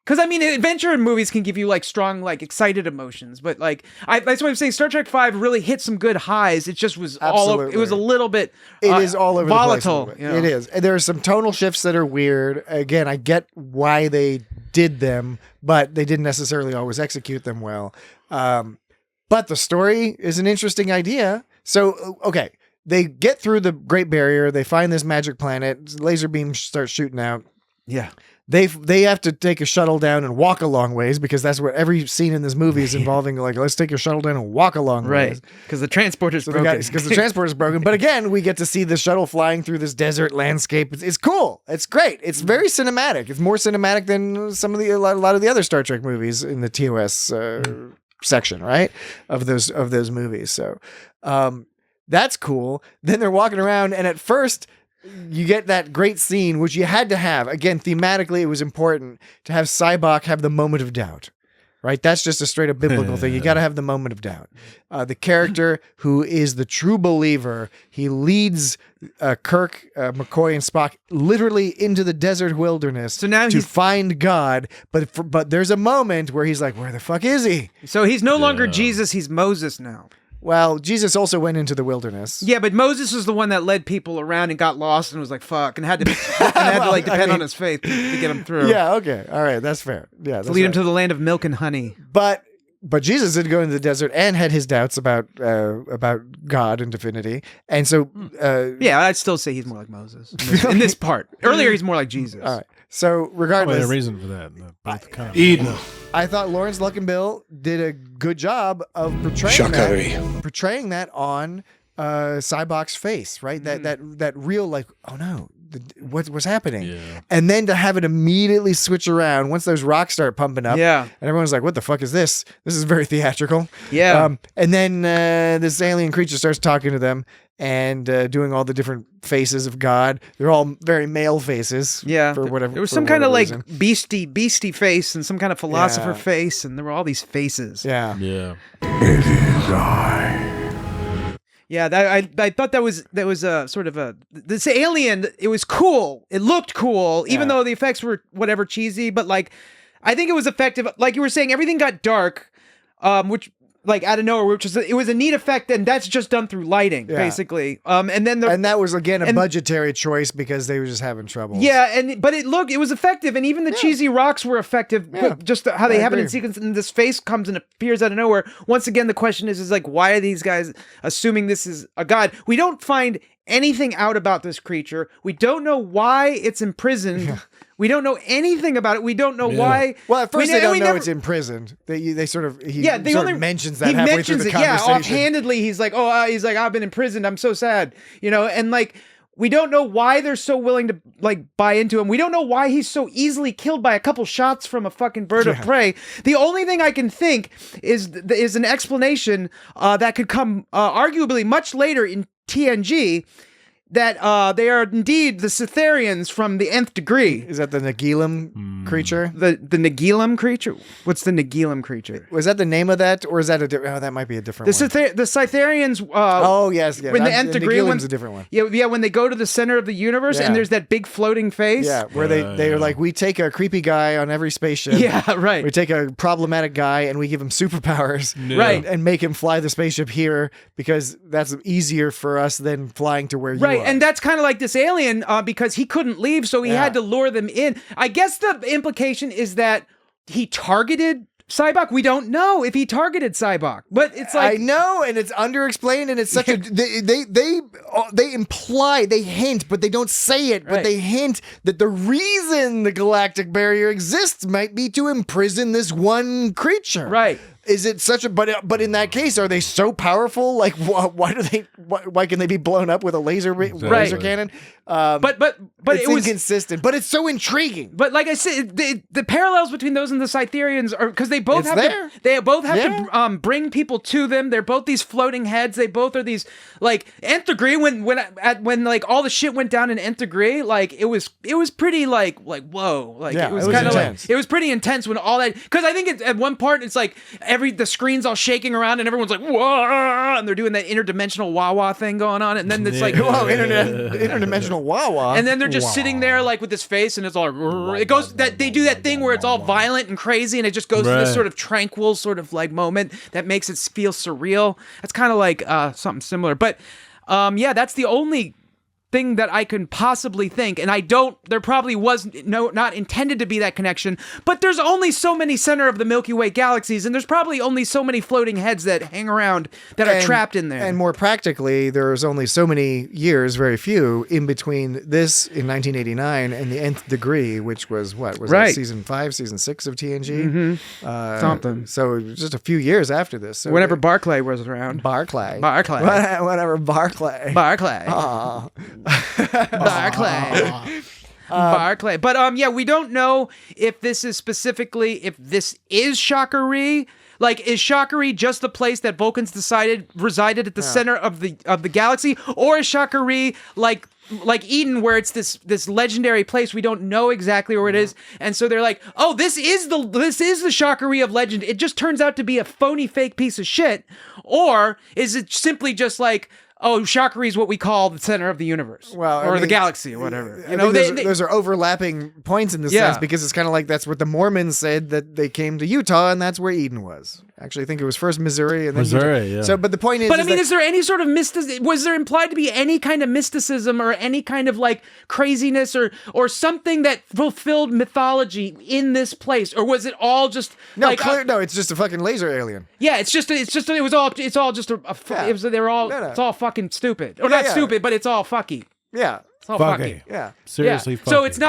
Because adventure movies can give you like strong, like excited emotions, but like that's what I'm saying. Star Trek 5 really hit some good highs. It just was it was a little bit. It is all over volatile. The place. It is. And there are some tonal shifts that are weird. Again, I get why they did them, but they didn't necessarily always execute them well. But the story is an interesting idea. So okay, they get through the Great Barrier. They find this magic planet. Laser beams start shooting out. Yeah. They have to take a shuttle down and walk a long ways, because that's what every scene in this movie is involving. Like, let's take a shuttle down and walk a long ways. Because the transporter's broken. Because the transporter's broken. But again, we get to see the shuttle flying through this desert landscape. It's cool. It's great. It's very cinematic. It's more cinematic than a lot of the other Star Trek movies in the TOS section, right? Of those movies. So that's cool. Then they're walking around, and at first, you get that great scene, which you had to have. Again, thematically, it was important to have Sybok have the moment of doubt, right? That's just a straight up biblical thing. You got to have the moment of doubt. The character who is the true believer, he leads Kirk, McCoy, and Spock literally into the desert wilderness to find God. But there's a moment where he's like, where the fuck is he? So he's no longer Jesus, he's Moses now. Well, Jesus also went into the wilderness. Yeah, but Moses was the one that led people around and got lost and was like, fuck, and had to depend on his faith to get him through. Yeah, okay. All right, that's fair. Yeah, to lead him to the land of milk and honey. But Jesus did go into the desert and had his doubts about God and divinity. And so I'd still say he's more like Moses in this part. Earlier he's more like Jesus. All right. So regardless, probably a reason for that. Eden. I thought Lawrence Luckenbill did a good job of portraying that on Sybok's face, right? That real like, oh no, what's happening? Yeah. And then to have it immediately switch around once those rocks start pumping up. Yeah. And everyone's like, what the fuck is this? This is very theatrical. Yeah. And then this alien creature starts talking to them and doing all the different faces of God. They're all very male faces. Yeah. For whatever. There was some kind of like beastie face and some kind of philosopher face, and there were all these faces. Yeah. Yeah. It is I. Yeah, I thought that was a sort of this alien. It was cool. It looked cool, even though the effects were whatever cheesy. But like, I think it was effective. Like you were saying, everything got dark, which like out of nowhere, which was it was a neat effect, and that's just done through lighting, basically. And then that was again a budgetary choice because they were just having trouble. Yeah, but it was effective, and even the cheesy rocks were effective. Yeah, just how they have it in agree. sequence, and this face comes and appears out of nowhere. Once again, the question is like, why are these guys assuming this is a god? We don't find anything out about this creature. We don't know why it's imprisoned. We don't know anything about it. We don't know why. Well, at first they don't know it's imprisoned. They sort of mentions that halfway through the conversation. Yeah, offhandedly, he's like, I've been imprisoned. I'm so sad, and like. We don't know why they're so willing to like buy into him. We don't know why he's so easily killed by a couple shots from a fucking bird of prey. The only thing I can think is an explanation that could come arguably much later in TNG, that they are indeed the Cytherians from the Nth Degree. Is that the Nagilum creature? The Nagilum creature? What's the Nagilum creature? Was that the name of that, or is that that might be a different one. The Cytherians. Yes. When the Nth Degree, Nagilum's a different one. Yeah. When they go to the center of the universe and there's that big floating face. Yeah, where they are like, we take a creepy guy on every spaceship. Yeah, right. We take a problematic guy and we give him superpowers, right, and make him fly the spaceship here because that's easier for us than flying to where you are. And that's kind of like this alien because he couldn't leave, so he had to lure them in. I guess the implication is that he targeted Sybok. We don't know if he targeted Sybok, but it's like, I know, and it's underexplained, and it's such a they imply, they hint, but they don't say it, but they hint that the reason the galactic barrier exists might be to imprison this one creature. Right. Is it such a but in that case, are they so powerful? Like, why can they be blown up with a laser cannon? But it's it was inconsistent. But it's so intriguing. But like I said, the parallels between those and the Cytherians are because they both have to bring people to them. They're both these floating heads. They both are these like Nth Degree. When like all the shit went down in Nth Degree, like it was pretty like whoa, like it was kind of like it was pretty intense when all that, because I think at one part it's like the screen's all shaking around and everyone's like whoa, and they're doing that interdimensional wah-wah thing going on, and then it's like whoa, interdimensional wah-wah, and then they're just sitting there like with this face, and it's all it goes that they do that thing where it's all violent and crazy, and it just goes to this sort of tranquil sort of like moment that makes it feel surreal. That's kind of like something similar, but that's the only thing that I can possibly think, and there probably was not intended to be that connection, but there's only so many center of the Milky Way galaxies, and there's probably only so many floating heads that hang around that are trapped in there. And more practically, there's only so many years, very few, in between this in 1989 and the Nth Degree, which was that season 5, season 6 of TNG? Mm-hmm. Something. So just a few years after this. So whenever Barclay was around. Barclay. Whenever Barclay. Aww. Barclay. But we don't know if this is Shakari. Like, is Shakari just the place that Vulcans decided resided at the center of the galaxy, or is Shakari like Eden, where it's this legendary place we don't know exactly where it is, and so they're like, oh, this is the Shakari of legend. It just turns out to be a phony fake piece of shit, or is it simply just like, oh, Shakari is what we call the center of the universe, or the galaxy, or whatever. Those are overlapping points in this sense, because it's kind of like that's what the Mormons said, that they came to Utah and that's where Eden was. Actually, I think it was first Missouri and then Missouri. Utah. Yeah. So, but the point is, is there any sort of was there implied to be any kind of mysticism or any kind of like craziness or something that fulfilled mythology in this place, or was it all just no? It's just a fucking laser alien. Yeah, it's all fucking stupid. Or not stupid, but it's all fucky. Yeah. It's all fucky. Yeah. Seriously fucky. So it's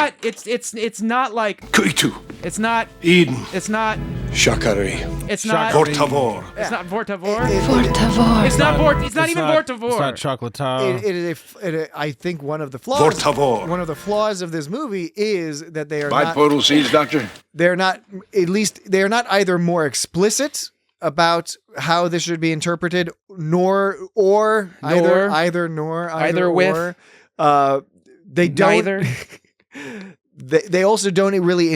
not like Kuitu. It's not Eden. It's not Shakari. It's not Vortavor. It's not Vortavor. Vortavor. It's not even Vortavor. It's not Chocolatao. I think one of the flaws. Vortavor. One of the flaws of this movie is that they are bipodal seeds, Doctor. They're not. At least they are not either more explicit about how this should be interpreted, nor they don't. Neither. They also don't really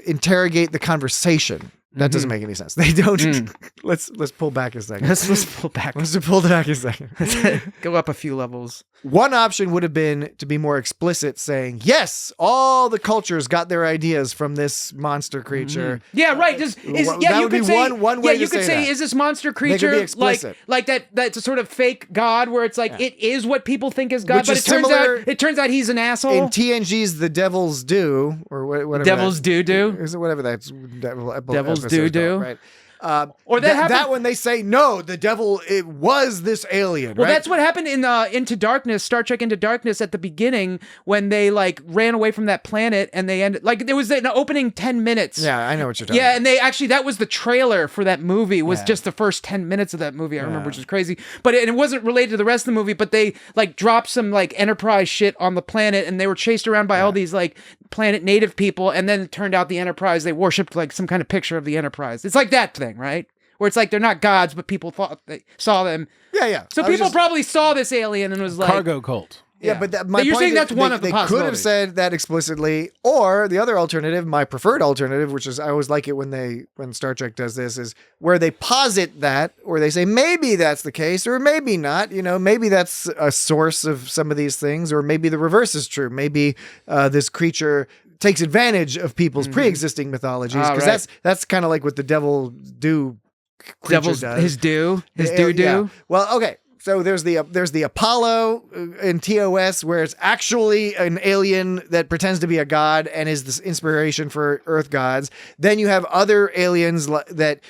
interrogate the conversation. That doesn't make any sense. They don't. Let's pull back a second. Let's pull back. Let's pull back a second. Go up a few levels. One option would have been to be more explicit, saying, yes, all the cultures got their ideas from this monster creature. Yeah, right. That would be one way you to could say, that. is this monster They could be creature explicit. like that's a sort of fake God where it's like it is what people think is God, Which but is it turns out he's an asshole. In TNG's The Devil's Do, or whatever. Devil's Do? Is it whatever that's Devil's Do? Right. Or that one they say, no, the devil, it was this alien. Well, right? that's what happened in Into Darkness, Star Trek Into Darkness at the beginning when they like ran away from that planet and they ended like there was an opening 10 minutes. Yeah, I know what you're talking about. Yeah, and they actually that was the trailer for that movie was just the first 10 minutes of that movie. I remember, which was crazy. But it wasn't related to the rest of the movie, but they like dropped some like Enterprise shit on the planet and they were chased around by all these like planet native people, and then it turned out the Enterprise, they worshipped like some kind of picture of the Enterprise. It's like that thing, right? Where it's like they're not gods, but people thought they saw them. Yeah. So people probably saw this alien and was like cargo cult. Yeah, but you're saying that's one of the possibilities. They could have said that explicitly, or the other alternative, my preferred alternative, which is I always like it when Star Trek does this, is where they posit that, or they say maybe that's the case, or maybe not. You know, maybe that's a source of some of these things, or maybe the reverse is true. Maybe this creature takes advantage of people's pre-existing mythologies, because that's kind of like what the devil do. Devil's does. his do. Yeah. Well, okay. So there's the Apollo in TOS where it's actually an alien that pretends to be a god and is the inspiration for Earth gods. Then you have other aliens that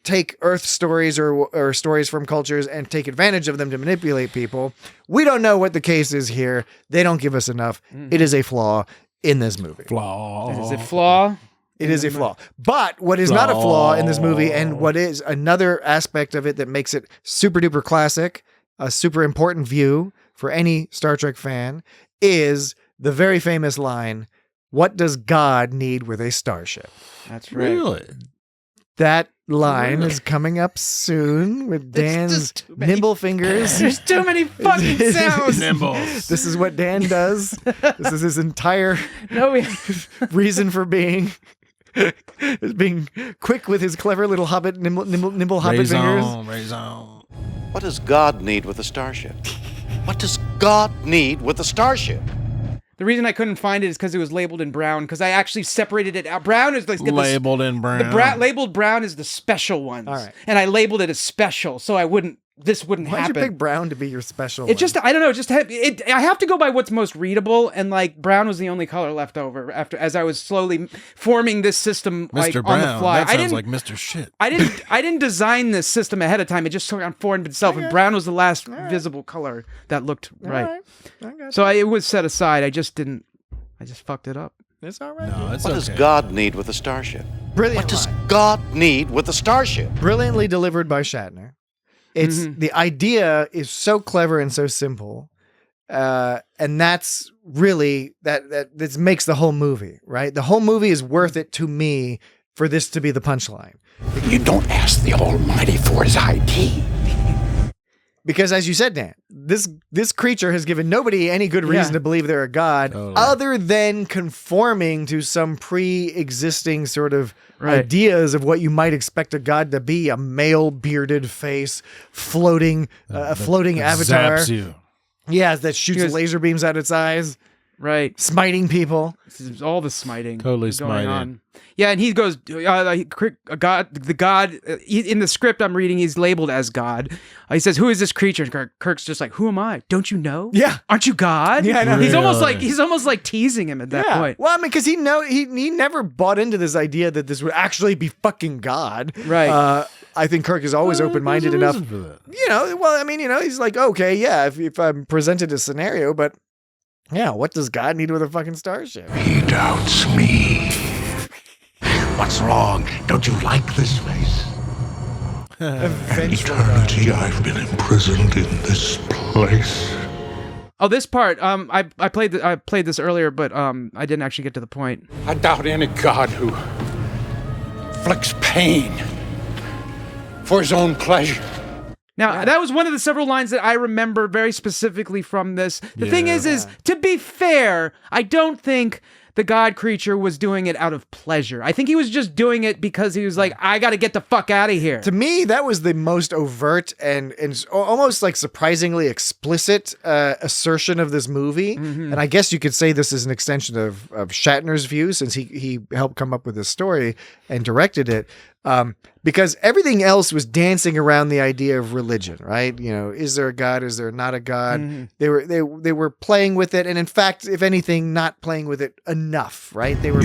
take Earth stories or stories from cultures and take advantage of them to manipulate people. We don't know what the case is here. They don't give us enough. It is a flaw in this movie. Is it flaw? It is a flaw. But what is not a flaw in this movie, and what is another aspect of it that makes it super duper classic, a super important view for any Star Trek fan, is the very famous line, "What does God need with a starship?" That's right. Really? That line is coming up soon with Dan's nimble fingers. There's too many fucking sounds. Nimbles. This is what Dan does. This is his entire reason for being. Is being quick with his clever little nimble hobbit fingers. Raison. What does God need with a starship? What does God need with a starship? The reason I couldn't find it is because it was labeled in brown, because I actually separated it out. Brown is like labeled in brown. Labeled brown is the special ones. All right. And I labeled it as special, so this wouldn't Why'd happen. you pick brown to be your special It just, I don't know, I have to go by what's most readable, and like brown was the only color left over as I was slowly forming this system like Mr. Brown, on the fly. that sounds like Mr. Shit. I didn't design this system ahead of time. It just sort of formed itself, and brown was the last visible color that looked right. So it was set aside. I just fucked it up. It's all right. No, it's What okay. does God need with a starship? Brilliant What does line. God need with a starship? Brilliantly delivered by Shatner. It's the idea is so clever and so simple, and that's really that makes the whole movie, right? The whole movie is worth it to me for this to be the punchline. You don't ask the Almighty for his ID. Because as you said, Dan, this creature has given nobody any good reason to believe they're a god, other than conforming to some pre-existing sort of ideas of what you might expect a god to be: a male bearded face, floating avatar. Zaps you. Yeah, that shoots laser beams out its eyes. Right. Smiting people. This is all the smiting. Totally going smiting. on. Yeah, and he goes, God, the God, in the script I'm reading, he's labeled as God. He says, "Who is this creature?" And Kirk's just like, "Who am I? Don't you know? Yeah. Aren't you God?" Yeah, I know. He's almost like teasing him at that point. Well, I mean, because he never bought into this idea that this would actually be fucking God. Right. I think Kirk is always open-minded enough. For that. You know, well, I mean, you know, he's like, okay, yeah, if I'm presented a scenario, but yeah, what does God need with a fucking starship? He doubts me. What's wrong? Don't you like this place? An eternity I've been imprisoned in this place. Oh, this part, I played this earlier, but I didn't actually get to the point. I doubt any God who inflicts pain for his own pleasure. Now, that was one of the several lines that I remember very specifically from this. The thing is, to be fair, I don't think the God creature was doing it out of pleasure. I think he was just doing it because he was like, I got to get the fuck out of here. To me, that was the most overt and almost like surprisingly explicit assertion of this movie. Mm-hmm. And I guess you could say this is an extension of Shatner's view, since he helped come up with this story and directed it. Because everything else was dancing around the idea of religion, right? You know, is there a God? Is there not a God? Mm-hmm. They were playing with it, and in fact, if anything, not playing with it enough, right? They were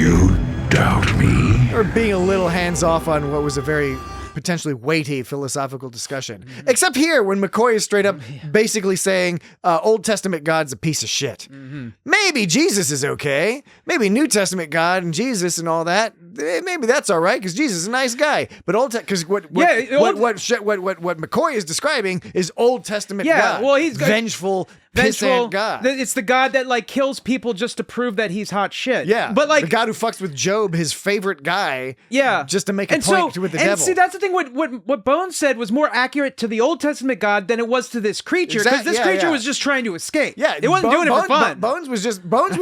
doubt me? They were being a little hands off on what was a very potentially weighty philosophical discussion. Mm-hmm. Except here, when McCoy is straight up basically saying Old Testament God's a piece of shit. Mm-hmm. Maybe Jesus is okay. Maybe New Testament God and Jesus and all that. Maybe that's all right because Jesus is a nice guy. But because what McCoy is describing is Old Testament God. Well, he's vengeful God. It's the God that like kills people just to prove that he's hot shit. Yeah, but like the God who fucks with Job, his favorite guy. Yeah, just to make a point with the devil. And see, that's the thing. What Bones said was more accurate to the Old Testament God than it was to this creature, because this creature was just trying to escape. Yeah, it wasn't doing it for fun. Bones was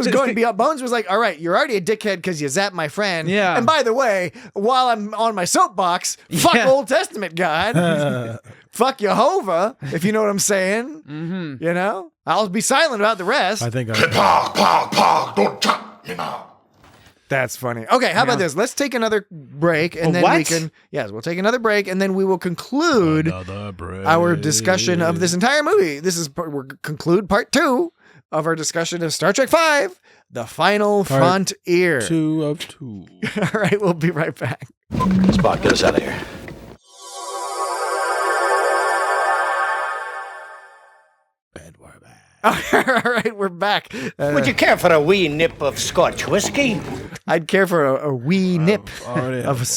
going beyond. Bones was like, all right, you're already a dickhead because you zapped my friend. Yeah. And by the way, while I'm on my soapbox, fuck Old Testament God. Fuck Jehovah, if you know what I'm saying. Mm-hmm. You know, I'll be silent about the rest. I think don't touch me now. That's funny. Okay, how about this? Let's take another break, and then we can. Yes, we'll take another break, and then we will conclude our discussion of this entire movie. We'll conclude part 2 of our discussion of Star Trek V: The Final Frontier. 2 of 2. All right, we'll be right back. Spock, get us out of here. All right, we're back. Would you care for a wee nip of Scotch whiskey? I'd care for a wee nip of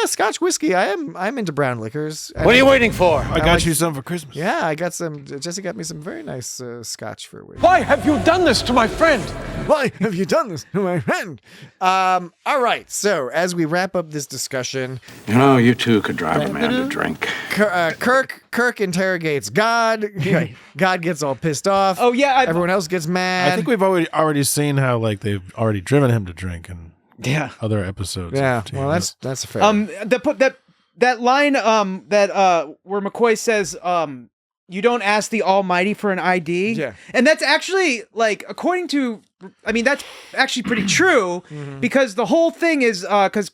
Scotch whiskey. I'm into brown liquors. What are you waiting for? I got you some for Christmas. Yeah, I got some. Jesse got me some very nice Scotch for a week. Why have you done this to my friend? Why have you done this to my friend? All right, so as we wrap up this discussion, You know, you two could drive a man to drink. Kirk interrogates God. God gets all pissed off. Oh yeah, everyone else gets mad. I think we've already seen how like they've already driven him to drink in other episodes. Yeah, well, that's fair. That line where McCoy says you don't ask the Almighty for an ID. Yeah. And that's actually, like, according to, I mean, that's actually pretty true, because the whole thing is, because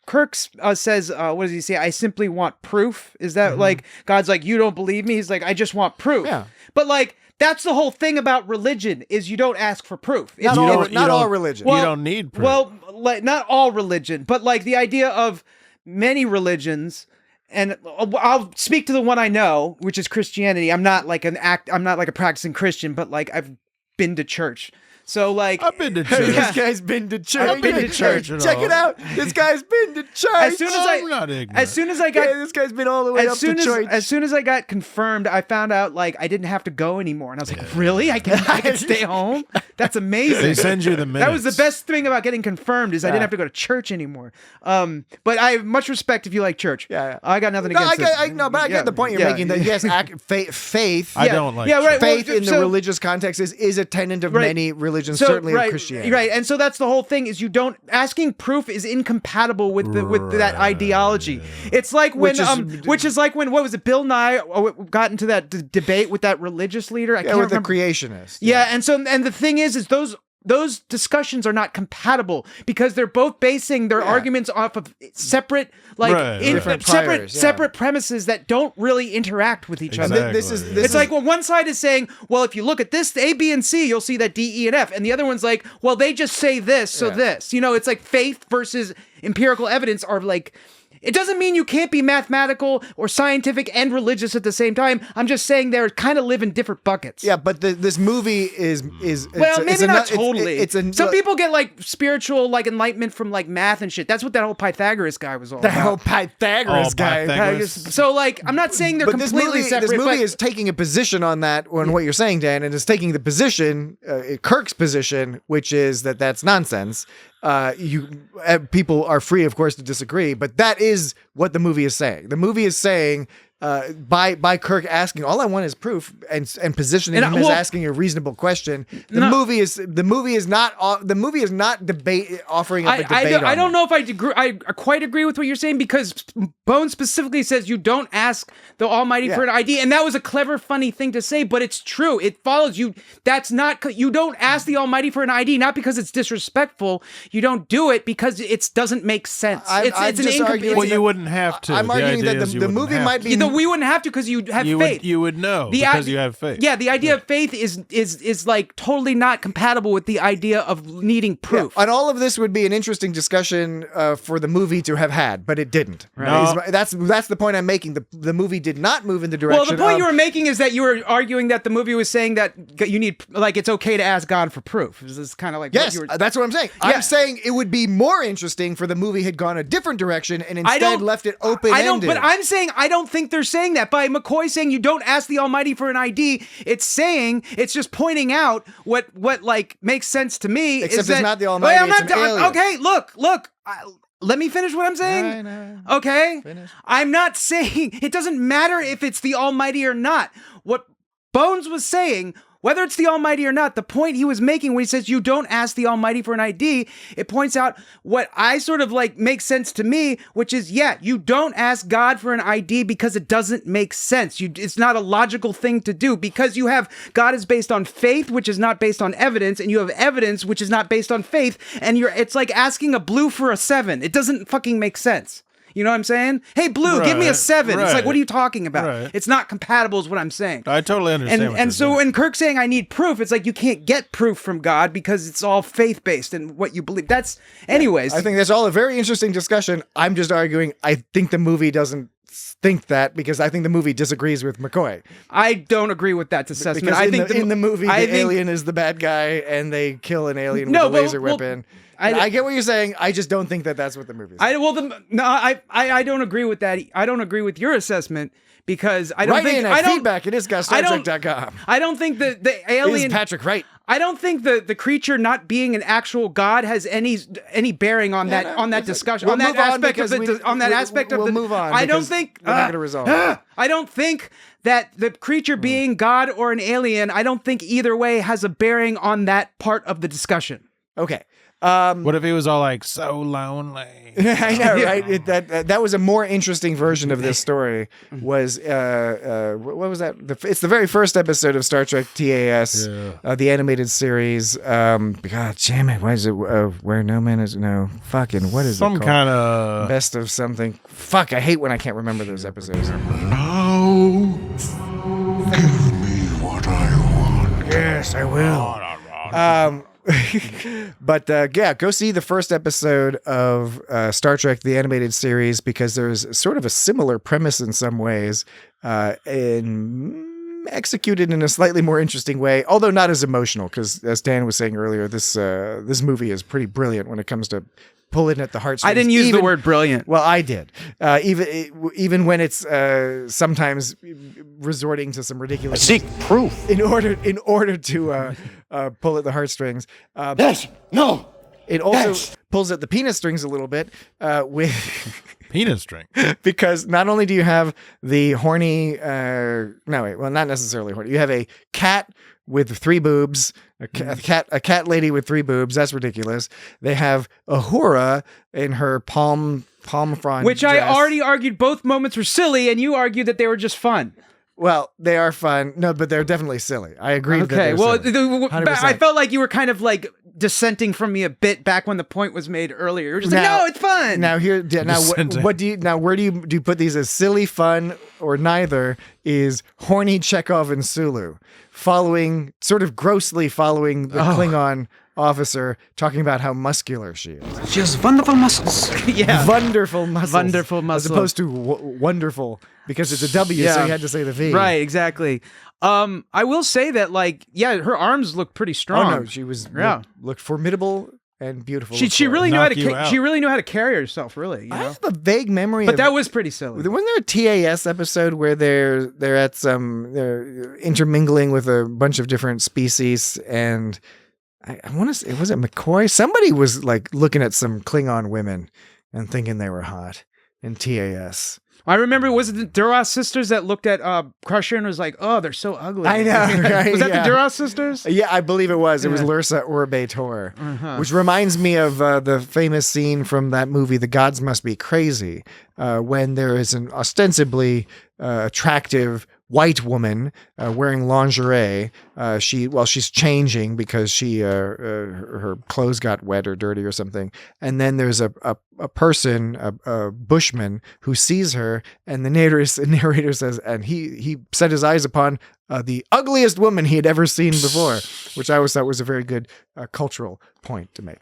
Kirk says, what does he say? I simply want proof. Is that, like, God's like, you don't believe me? He's like, I just want proof. Yeah. But, like, that's the whole thing about religion, is you don't ask for proof. Not all religion. You don't need proof. Well, like, not all religion, but, like, the idea of many religions. And I'll speak to the one I know, which is Christianity. I'm not like a practicing Christian, but like I've been to church. So like I've been to church. This guy's been to church. I've been to church. Check it out. This guy's been to church. As soon as I got this guy's been all the way up to church. As soon as I got confirmed, I found out like I didn't have to go anymore, and I was like, really? I can stay home? That's amazing. They send you the minutes. That was the best thing about getting confirmed, is I didn't have to go to church anymore. But I have much respect if you like church. Yeah. I got nothing against it. But I get the point you're making, that yes, faith. I don't like right. Faith in the religious context is a tenet of many religions, certainly of Christianity. Right, and so that's the whole thing, is asking proof is incompatible with that ideology. It's like when which is like when, what was it, Bill Nye got into that debate with that religious leader. I can't with remember. the creationist. Yeah, and the thing is those discussions are not compatible, because they're both basing their arguments off of separate, separate premises that don't really interact with each other. It's like, well, one side is saying, well, if you look at this A, B, and C, you'll see that D, E, and F, and the other one's like, well, they just say this, so this. You know, it's like faith versus empirical evidence are like. It doesn't mean you can't be mathematical or scientific and religious at the same time. I'm just saying they kind of live in different buckets. Yeah, but this movie is well, maybe not totally. Some people get like spiritual, like enlightenment from like math and shit. That's what that whole Pythagoras guy was all about. The whole Pythagoras guy. So like, I'm not saying they're completely separate. This movie is taking a position on that, on what you're saying, Dan, and is taking the position, Kirk's position, which is that that's nonsense. People are free, of course, to disagree, but that is what the movie is saying. The movie is saying by Kirk asking, all I want is proof, and positioning him as asking a reasonable question. The movie is not offering up a debate. I don't know if I quite agree with what you're saying, because Bones specifically says you don't ask the Almighty for an ID, and that was a clever, funny thing to say, but it's true. It follows you. You don't ask the Almighty for an ID, not because it's disrespectful. You don't do it because it doesn't make sense. It's an incomplete. Well, you wouldn't have to. I'm arguing that the movie might be. We wouldn't have to, because you have faith. You would know because you have faith. Yeah, the idea of faith is like totally not compatible with the idea of needing proof. Yeah, and all of this would be an interesting discussion for the movie to have had, but it didn't. Right. No. That's the point I'm making. The movie did not move in the direction. Well, the point you were making is that you were arguing that the movie was saying that you need, like, it's okay to ask God for proof. This is kind of like that's what I'm saying. Yeah. I'm saying it would be more interesting for the movie had gone a different direction and instead left it open-ended. But I'm saying I don't think they're saying that. By McCoy saying you don't ask the Almighty for an ID, it's just pointing out what like makes sense to me. Except is it's that, not the Almighty, it's an alien. Okay, look. Let me finish what I'm saying. No. Okay? Finish. I'm not saying it doesn't matter if it's the Almighty or not. What Bones was saying, whether it's the Almighty or not, the point he was making when he says you don't ask the Almighty for an ID, it points out what I sort of like makes sense to me, which is, you don't ask God for an ID because it doesn't make sense. It's not a logical thing to do, because you have God is based on faith, which is not based on evidence, and you have evidence, which is not based on faith, and it's like asking a Blue for a 7. It doesn't fucking make sense. You know what I'm saying? Hey, Blue, give me a 7. It's like, what are you talking about? Right. It's not compatible is what I'm saying. I totally understand. And so when Kirk's saying I need proof, it's like you can't get proof from God because it's all faith-based and what you believe. That's, anyways. I think that's all a very interesting discussion. I'm just arguing I think the movie doesn't think that, because I think the movie disagrees with McCoy. I don't agree with that assessment. Because I think in the movie, alien is the bad guy and they kill an alien with a laser weapon. I get what you're saying. I just don't think that that's what the movie is. I don't agree with that. I don't agree with your assessment, because I don't think feedback. It is StarTrek.com. I don't think that the alien is Patrick Wright. I don't think the creature not being an actual god has any bearing on that discussion, on that aspect of the. We'll move on. I don't think we're not going to resolve it. I don't think that the creature being God or an alien, I don't think either way has a bearing on that part of the discussion. Okay. What if he was all like, so lonely? I know, right? That was a more interesting version of this story. Was what was that? It's the very first episode of Star Trek TAS, the animated series. God damn it! Why is it where no man is fucking what is some it called? Kind of best of something? Fuck! I hate when I can't remember those episodes. Now, give me what I want. Yes, I will. But go see the first episode of Star Trek the Animated Series, because there's sort of a similar premise in some ways, and executed in a slightly more interesting way, although not as emotional, because as Dan was saying earlier, this movie is pretty brilliant when it comes to pulling at the heartstrings. I didn't use the word brilliant. Well, I did. Even when it's sometimes resorting to some ridiculous. I seek proof in order to pull at the heartstrings. Yes. No. It also pulls at the penis strings a little bit with penis string, because not only do you have the horny, not necessarily horny. You have a cat with 3 boobs, a cat lady with 3 boobs. That's ridiculous. They have Uhura in her palm frond, which dress. I already argued both moments were silly, and you argued that they were just fun. Well, they are fun. No, but they're definitely silly. I agree. Okay. That they're silly. I felt like you were kind of like dissenting from me a bit back when the point was made earlier. You were just like, no, it's fun. Now where do you put these as silly, fun, or neither? Is horny Chekhov and Sulu sort of grossly following the Klingon officer, talking about how muscular she is. She has wonderful muscles. Yeah. Wonderful muscles. Wonderful muscles. As opposed to wonderful, because it's a W, so you had to say the V. Right, exactly. I will say that, her arms look pretty strong. Oh no, she was looked formidable and beautiful. She really knew how to. She really knew how to carry herself. Really, I have a vague memory, but that was pretty silly. Wasn't there a TAS episode where they're they're intermingling with a bunch of different species, and I want to say, was it McCoy? Somebody was like looking at some Klingon women and thinking they were hot in TAS. I remember, was it the Duras sisters that looked at Crusher and was like, "Oh, they're so ugly." I know, right? Was that the Duras sisters? Yeah, I believe it was. It was Lursa Orbe Tor, which reminds me of the famous scene from that movie, The Gods Must Be Crazy, when there is an ostensibly attractive white woman wearing lingerie. She's changing because her clothes got wet or dirty or something. And then there's a person, a bushman, who sees her, and the narrator says, and he set his eyes upon the ugliest woman he had ever seen before, which I always thought was a very good cultural point to make.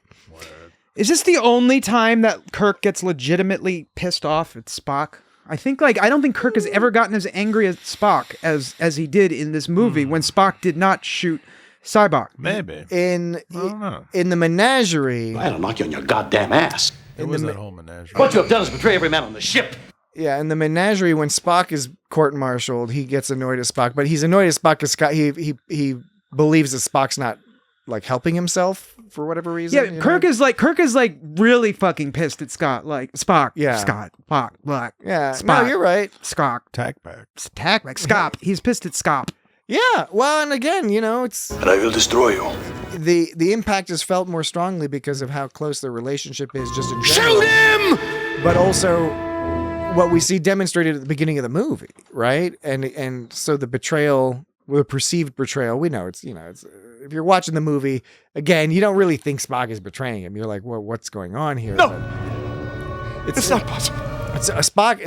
Is this the only time that Kirk gets legitimately pissed off at Spock? I don't think Kirk has ever gotten as angry at Spock as he did in this movie when Spock did not shoot Cybok. Maybe. In the menagerie. I'll knock you on your goddamn ass. It was that whole menagerie. What you have done is betray every man on the ship. Yeah, in the menagerie, when Spock is court-martialed, he gets annoyed at Spock, but he's annoyed at Spock because he believes that Spock's not like helping himself for whatever reason. Yeah, Kirk is like really fucking pissed at Scott, like Spock. Yeah, Scott, Spock, Black. Yeah, Spock, no, you're right. Scott, Tackback, Scott. He's pissed at Scott. Yeah, well, and again, it's. And I will destroy you. The impact is felt more strongly because of how close their relationship is, just in general. Shoot him! But also, what we see demonstrated at the beginning of the movie, right? And so the betrayal, the perceived betrayal, we know it's if you're watching the movie again, you don't really think Spock is betraying him. You're like, well, what's going on here? No, it's not possible. Spock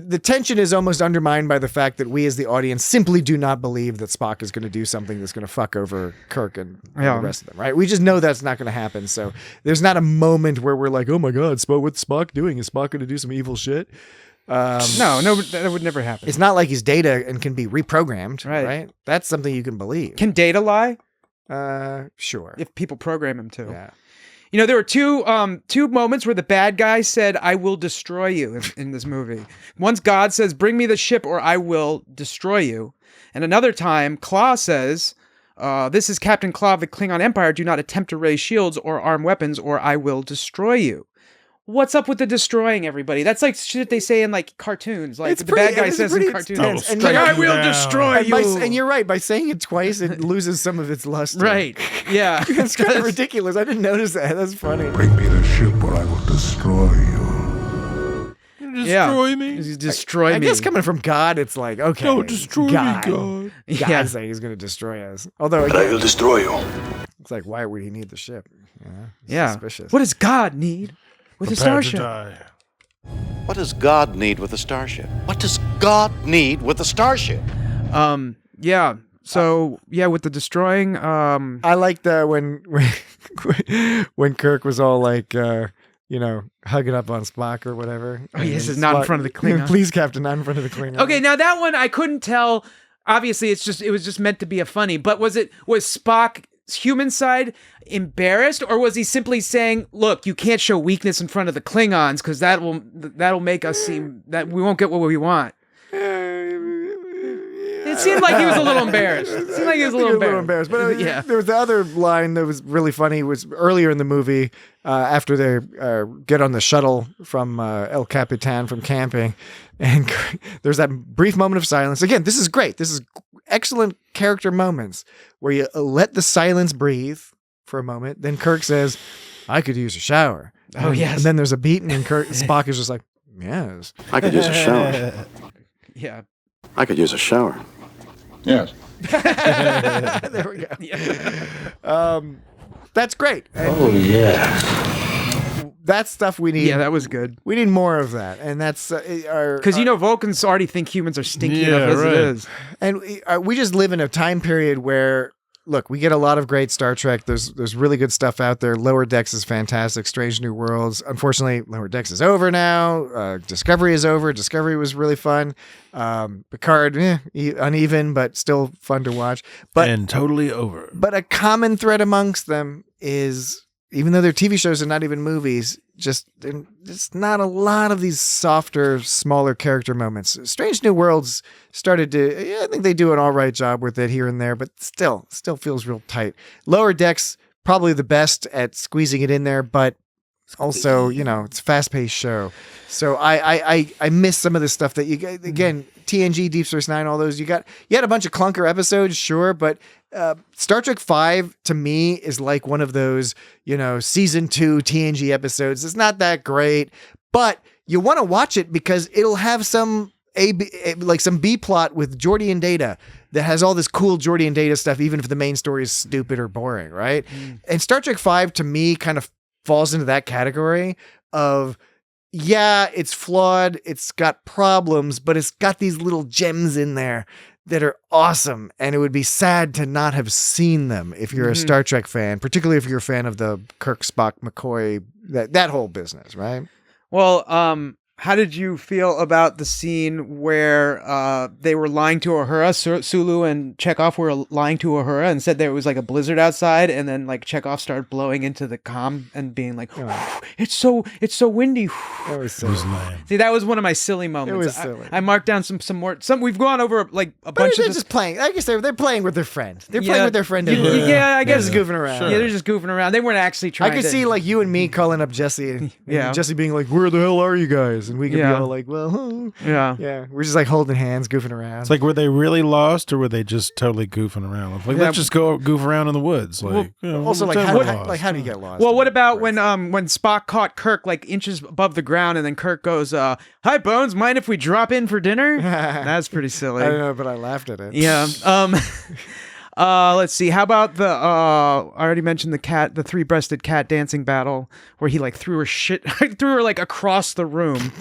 the tension is almost undermined by the fact that we as the audience simply do not believe that Spock is going to do something that's going to fuck over Kirk and the rest of them, right? We just know that's not going to happen. So there's not a moment where we're like, oh my God, what's Spock doing? Is Spock going to do some evil shit? No, that would never happen. It's not like he's Data and can be reprogrammed, right? That's something you can believe. Can Data lie? Sure. If people program him to. Yeah. There were two moments where the bad guy said, "I will destroy you" in this movie. Once God says, "Bring me the ship or I will destroy you." And another time, Claw says, "This is Captain Claw of the Klingon Empire. Do not attempt to raise shields or arm weapons or I will destroy you." What's up with the destroying everybody? That's like shit they say in like cartoons. Like the bad guy says in cartoons. And I will destroy you. And you're right. By saying it twice, it loses some of its luster. Right. Yeah. It's kind of ridiculous. I didn't notice that. That's funny. Bring me the ship or I will destroy you. Destroy me? Destroy me. I guess coming from God, it's like, okay. Don't destroy me, God. God's saying he's going to destroy us. Although, But I will destroy you. It's like, why would he need the ship? Yeah. Suspicious. What does God need with a starship? What does God need with a starship? What does God need with a starship? Yeah. So with the destroying. I like the when Kirk was all like, hugging up on Spock or whatever. Oh, yes, it's not in front of the Klingon. Please, Captain, not in front of the Klingon. Okay, now that one I couldn't tell. Obviously, it was just meant to be a funny. But was Spock's human side embarrassed, or was he simply saying, "Look, you can't show weakness in front of the Klingons because that'll make us seem that we won't get what we want." It seemed like he was a little embarrassed. But there was the other line that was really funny. Was earlier in the movie after they get on the shuttle from El Capitan from camping, and there's that brief moment of silence. Again, this is great. This is excellent character moments where you let the silence breathe for a moment. Then Kirk says, "I could use a shower." Oh, yes. And then there's a beat, and then Spock is just like, "Yes, I could use a shower. Yeah. I could use a shower. Yes. There we go. Yeah. That's great. Oh, yeah. That's stuff we need. Yeah, that was good. We need more of that, and that's because Vulcans already think humans are stinky enough as it is, and we just live in a time period where. Look, we get a lot of great Star Trek. There's really good stuff out there. Lower Decks is fantastic. Strange New Worlds. Unfortunately, Lower Decks is over now. Discovery is over. Discovery was really fun. Picard, uneven, but still fun to watch. And totally over. But a common thread amongst them is, even though they're TV shows and not even movies, just not a lot of these softer, smaller character moments. Strange New Worlds started to, I think they do an all right job with it here and there, but still feels real tight. Lower Decks, probably the best at squeezing it in there, but also, it's a fast-paced show. So I miss some of the stuff that you get. Again, TNG, Deep Space Nine, all those. You had a bunch of clunker episodes, sure, but Star Trek V to me is like one of those, season 2 TNG episodes. It's not that great, but you want to watch it because it'll have some some B plot with Geordi and Data that has all this cool Geordi and Data stuff, even if the main story is stupid or boring, right? And Star Trek V to me kind of falls into that category of, yeah, it's flawed, it's got problems, but it's got these little gems in there that are awesome, and it would be sad to not have seen them if you're a Star Trek fan, particularly if you're a fan of the Kirk, Spock, McCoy, that whole business, right? Well, how did you feel about the scene where they were lying to Uhura? Sulu and Chekhov were lying to Uhura and said there was like a blizzard outside, and then like Chekhov started blowing into the comm and being like, "It's so windy." That was silly. See, that was one of my silly moments. It was silly. I marked down some more. We've gone over like a bunch of. They're just playing. I guess they're playing with their friend. They're playing with their friend. Yeah, I guess they're just goofing around. Sure. Yeah, they're just goofing around. They weren't actually trying. I could see like you and me calling up Jesse, and Jesse being like, "Where the hell are you guys?" And we could be all like, well, yeah. We're just like holding hands, goofing around. It's like, were they really lost, or were they just totally goofing around? Like, let's just go goof around in the woods. Like, also, how do you get lost? Well, what about when Spock caught Kirk like inches above the ground, and then Kirk goes, "Hi, Bones, mind if we drop in for dinner?" That's pretty silly. I don't know, but I laughed at it. Yeah. Let's see. How about the I already mentioned the three-breasted cat dancing battle where he like threw her like across the room.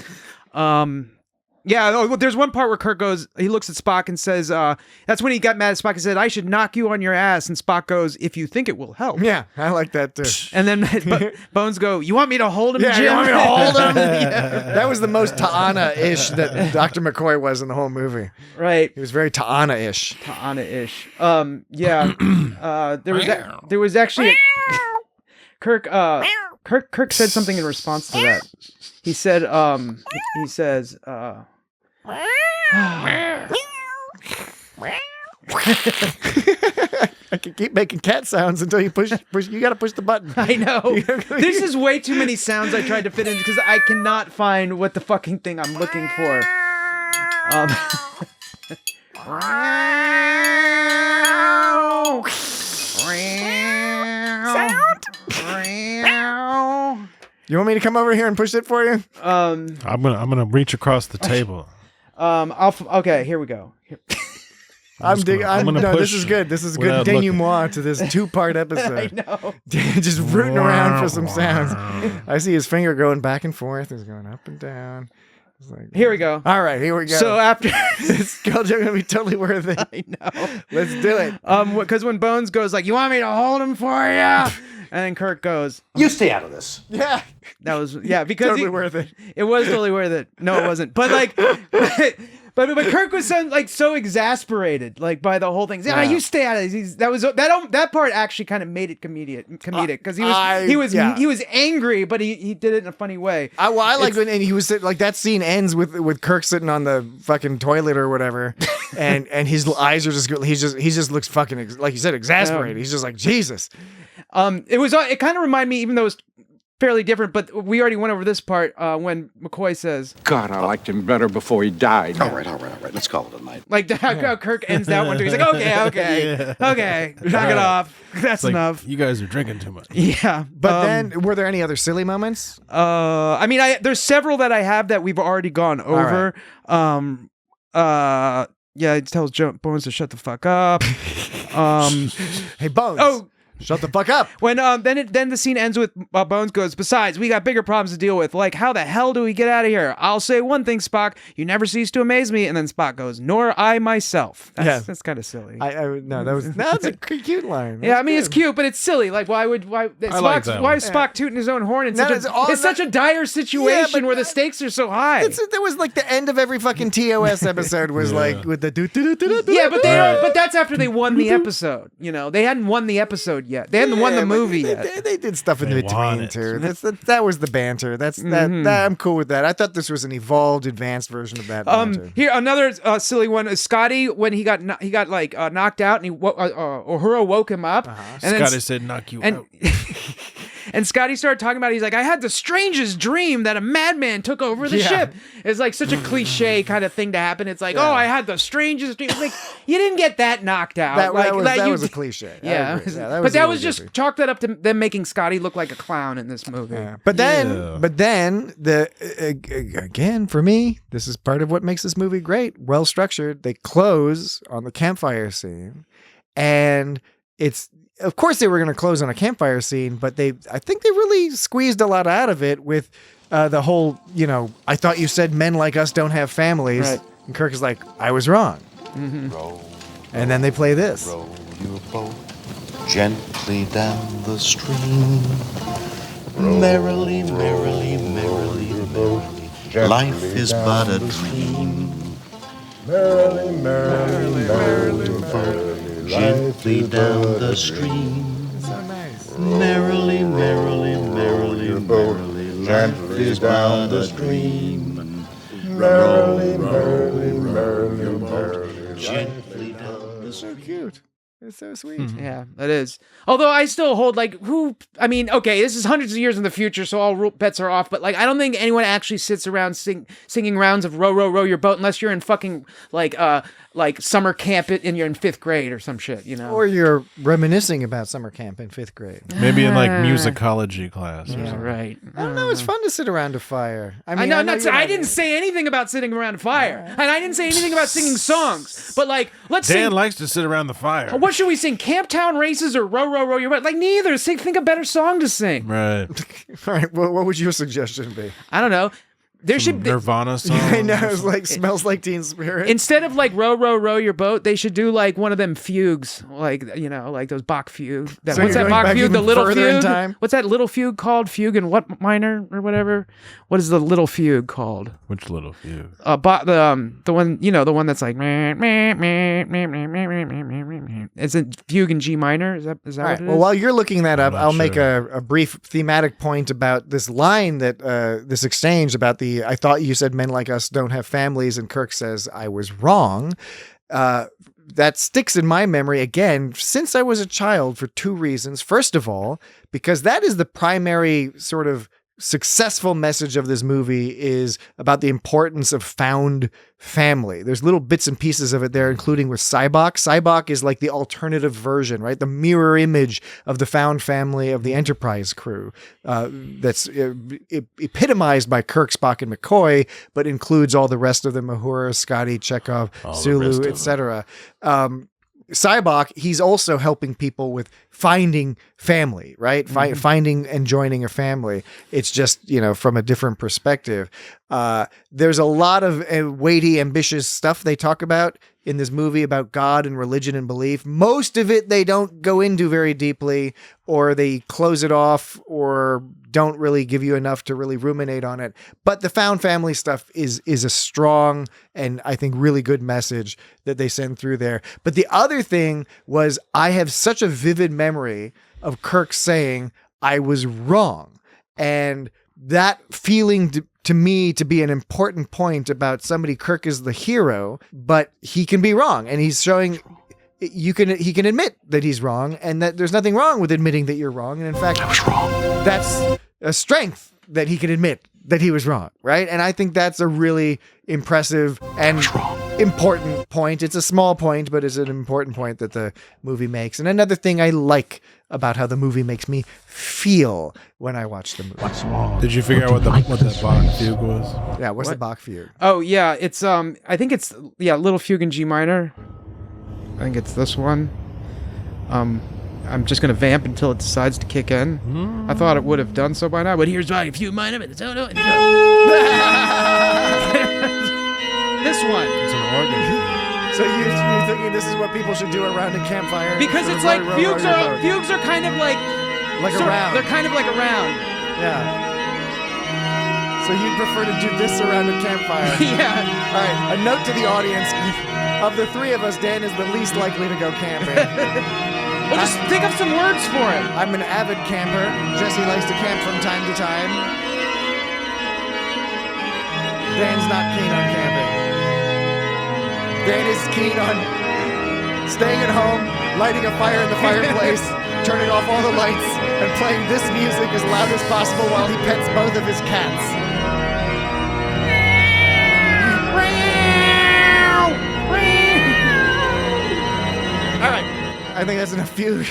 There's one part where Kirk goes, he looks at Spock and says, that's when he got mad at Spock and said, "I should knock you on your ass." And Spock goes, "If you think it will help." Yeah, I like that too. And then Bones go, "You want me to hold him, Jim?" You want me to hold him? That was the most Ta'ana-ish that Dr. McCoy was in the whole movie. Right. He was very Ta'ana-ish. Ta'ana-ish. There was actually Kirk said something in response to that. He said, he says, I can keep making cat sounds until you push. You got to push the button. I know. This is way too many sounds I tried to fit in because I cannot find what the fucking thing I'm looking for. You want me to come over here and push it for you? I'm gonna reach across the table. Okay, here we go. This is good. This is good denouement to this 2-part episode. I know. Just rooting around for some sounds. I see his finger going back and forth. He's going up and down. Like, here we go. All right, here we go. So after this is gonna be totally worth it. I know. Let's do it. Because when Bones goes like, "You want me to hold him for you?" and then Kirk goes, "You stay out of this." Yeah, that was because totally worth it. It was totally worth it. No, it wasn't. But like. But Kirk was so exasperated by the whole thing. Yeah, you stay out of this. That part actually kind of made it comedic because he was angry, but he did it in a funny way. I like when he was sitting, like that scene ends with Kirk sitting on the fucking toilet or whatever, and his eyes are he just looks fucking like you said exasperated. He's just like Jesus. It kind of reminded me, even though it was fairly different, but we already went over this part when McCoy says, "God, I liked him better before he died." All right. Let's call it a night. Like how Kirk ends that one too. He's like, okay, knock it off. That's like, enough. You guys are drinking too much. Yeah, but then were there any other silly moments? I mean, there's several that I have that we've already gone over. Right. Yeah, it tells Bones to shut the fuck up. Hey, Bones. Oh. Shut the fuck up. When then the scene ends with Bones goes, "Besides, we got bigger problems to deal with. Like, how the hell do we get out of here? I'll say one thing, Spock. You never cease to amaze me." And then Spock goes, "Nor I myself." That's kind of silly. That's a cute line. That's good. It's cute, but it's silly. Like, why is Spock tooting his own horn? It's such a dire situation where the stakes are so high. There was like the end of every fucking TOS episode was like with the Yeah, but that's after they won the episode. They hadn't won the episode yet. They hadn't won the movie yet. They did stuff in between too. That was the banter. I'm cool with that. I thought this was an evolved, advanced version of that banter. Here, another silly one is Scotty when he got knocked out and Uhura woke him up. And Scotty said, "Knock you out." And Scotty started talking about it. He's like, I had the strangest dream that a madman took over the ship. It's like such a cliche kind of thing to happen. It's like, oh, I had the strangest dream. It's like, you didn't get that knocked out. That you, was a cliche. Yeah. That was just chalk that up to them making Scotty look like a clown in this movie. Yeah. But then again, for me, this is part of what makes this movie great. Well structured. They close on the campfire scene, and it's, of course they were going to close on a campfire scene, but I think they really squeezed a lot out of it with the whole, I thought you said men like us don't have families. Right. And Kirk is like, I was wrong. And then they play this. Row your boat gently down the stream. Merrily, merrily, merrily, merrily. Life is but a dream. Merrily, merrily, merrily, merrily. Gently down the stream. So nice. Merrily, merrily, merrily, merrily. Life is but a dream. Merrily, merrily, merrily, merrily. Gently down the So stream. cute. It's so sweet. Yeah, that is. Although I still hold okay, this is hundreds of years in the future, so all bets are off. But I don't think anyone actually sits around singing rounds of "Row, Row, Row Your Boat" unless you're in fucking summer camp and you're in 5th grade or some shit, Or you're reminiscing about summer camp in 5th grade. Maybe in musicology class. Or Yeah, something. right. I don't know. It's fun to sit around a fire. I know. I didn't say anything about sitting around a fire, and I didn't say anything about singing songs. But let's Dan sing. likes to sit around the fire. What should we sing? Camptown Races or Row, Row, Row Your Boat? Neither. Think a better song to sing. Right. All right. Well, what would your suggestion be? I don't know. There should be Nirvana song. I know. It's Smells Like Teen Spirit. instead of Row, Row, Row Your Boat, they should do one of them fugues, like those Bach fugue. So What's you're that going Bach back fugue? The even little further in fugue. time? What's that little fugue called? Fugue in what minor or whatever? What is the little fugue called? Which little fugue? The one the one that's like it's a fugue in G minor. Is that All what right. it Well, is? while you're looking that up, not I'll make sure. a brief thematic point about this line that this exchange about I thought you said men like us don't have families, and Kirk says I was wrong. That sticks in my memory again since I was a child for 2 reasons. First of all, because that is the primary sort of successful message of this movie, is about the importance of found family. There's little bits and pieces of it there, including with Sybok. Sybok is like the alternative version, right? The mirror image of the found family of the Enterprise crew. That's epitomized by Kirk, Spock, and McCoy, but includes all the rest of them: Uhura, Scotty, Chekhov, Sulu, etc. Sybok, he's also helping people with finding family, right? Finding and joining a family. It's just, from a different perspective. There's a lot of weighty, ambitious stuff they talk about in this movie about God and religion and belief. Most of it they don't go into very deeply, or they close it off, or don't really give you enough to really ruminate on it. But the found family stuff is a strong and I think really good message that they send through there. But the other thing was, I have such a vivid memory of Kirk saying, I was wrong. And that feeling to me to be an important point about somebody. Kirk is the hero, but he can be wrong. And he's showing he can admit that he's wrong, and that there's nothing wrong with admitting that you're wrong. And in fact, I was wrong. That's a strength, that he can admit that he was wrong, right? And I think that's a really impressive and important point. It's a small point, but it's an important point that the movie makes. And another thing I like about how the movie makes me feel when I watch the movie. What's wrong? Did you figure out what the Bach fugue was? Yeah, what's the Bach fugue? Oh yeah, it's I think it's little fugue in G minor. I think it's this one. I'm just gonna vamp until it decides to kick in. I thought it would have done so by now, but here's why: fugue minor. This one. It's an organ. So you're thinking this is what people should do around a campfire? Because Sort it's of like row, fugues row your boat. fugues are kind of like around. They're kind of like around. Yeah. So you'd prefer to do this around a campfire? Yeah. All right. A note to the audience: of the 3 of us, Dan is the least likely to go camping. Well, just think of some words for it. I'm an avid camper. Jesse likes to camp from time to time. Dan's not keen on camping. Dan is keen on staying at home, lighting a fire in the fireplace, turning off all the lights and playing this music as loud as possible while he pets both of his cats. All right, I think that's enough fugue.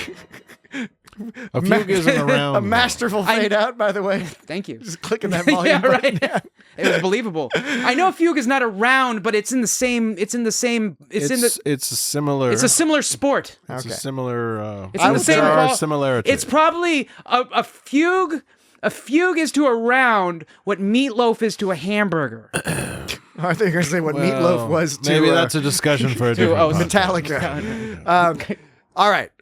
A fugue isn't around. A masterful fade out, by the way. Thank you. Just clicking that volume button down. It was believable. I know fugue is not around, but it's in the same. It's a similar. It's a similar sport. It's a similar. It's in the same. There are similarities. It's probably a fugue. A fugue is to a round what meatloaf is to a hamburger. I think you're going to say what meatloaf was to... Maybe that's a discussion for a different Metallica. All right.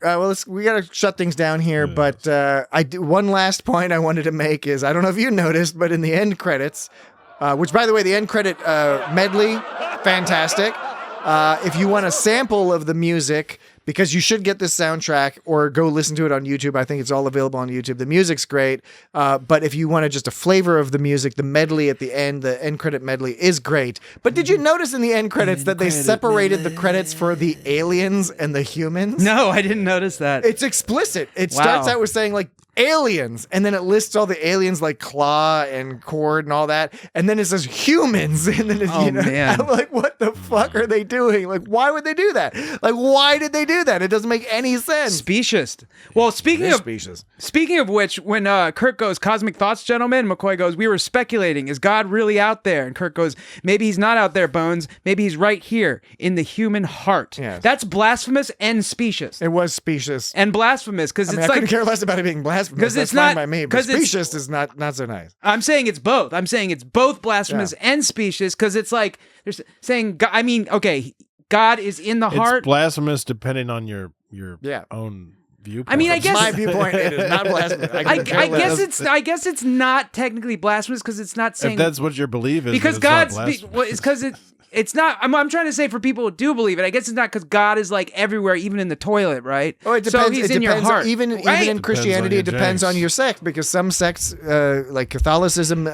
We got to shut things down here, but one last point I wanted to make is, I don't know if you noticed, but in the end credits, which, by the way, the end credit medley, fantastic. If you want a sample of the music, because you should get this soundtrack or go listen to it on YouTube. I think it's all available on YouTube. The music's great. But if you wanted just a flavor of the music, the medley at the end credit medley is great. But did you notice in the end credits that they separated the credits for the aliens and the humans? No, I didn't notice that. It's explicit. It starts out with saying like, aliens, and then it lists all the aliens like Claw and Cord and all that, and then it says humans, and then man. I'm like, what the fuck are they doing? Like, why would they do that? Like, why did they do that? It doesn't make any sense. Specious. Well, speaking of which, when Kirk goes, "Cosmic thoughts, gentlemen," McCoy goes, "We were speculating, is God really out there?" And Kirk goes, "Maybe he's not out there, Bones. Maybe he's right here in the human heart." Yes. That's blasphemous and specious. It was specious and blasphemous because I couldn't care less about it being blasphemous. Because it's not by me, but specious is not so nice. I'm saying it's both. I'm saying it's both blasphemous and specious because it's like they're saying. I mean, okay, God is in the heart. It's blasphemous depending on your own viewpoint. I mean, I guess my viewpoint it is not blasphemous. I guess it's not technically blasphemous because it's not saying if that's what your belief is. Because God's it's because it's not. I'm trying to say for people who do believe it. I guess it's not because God is like everywhere, even in the toilet, right? Oh, it depends. So he's in your heart. Even in Christianity, it depends on your sect, because some sects, like Catholicism,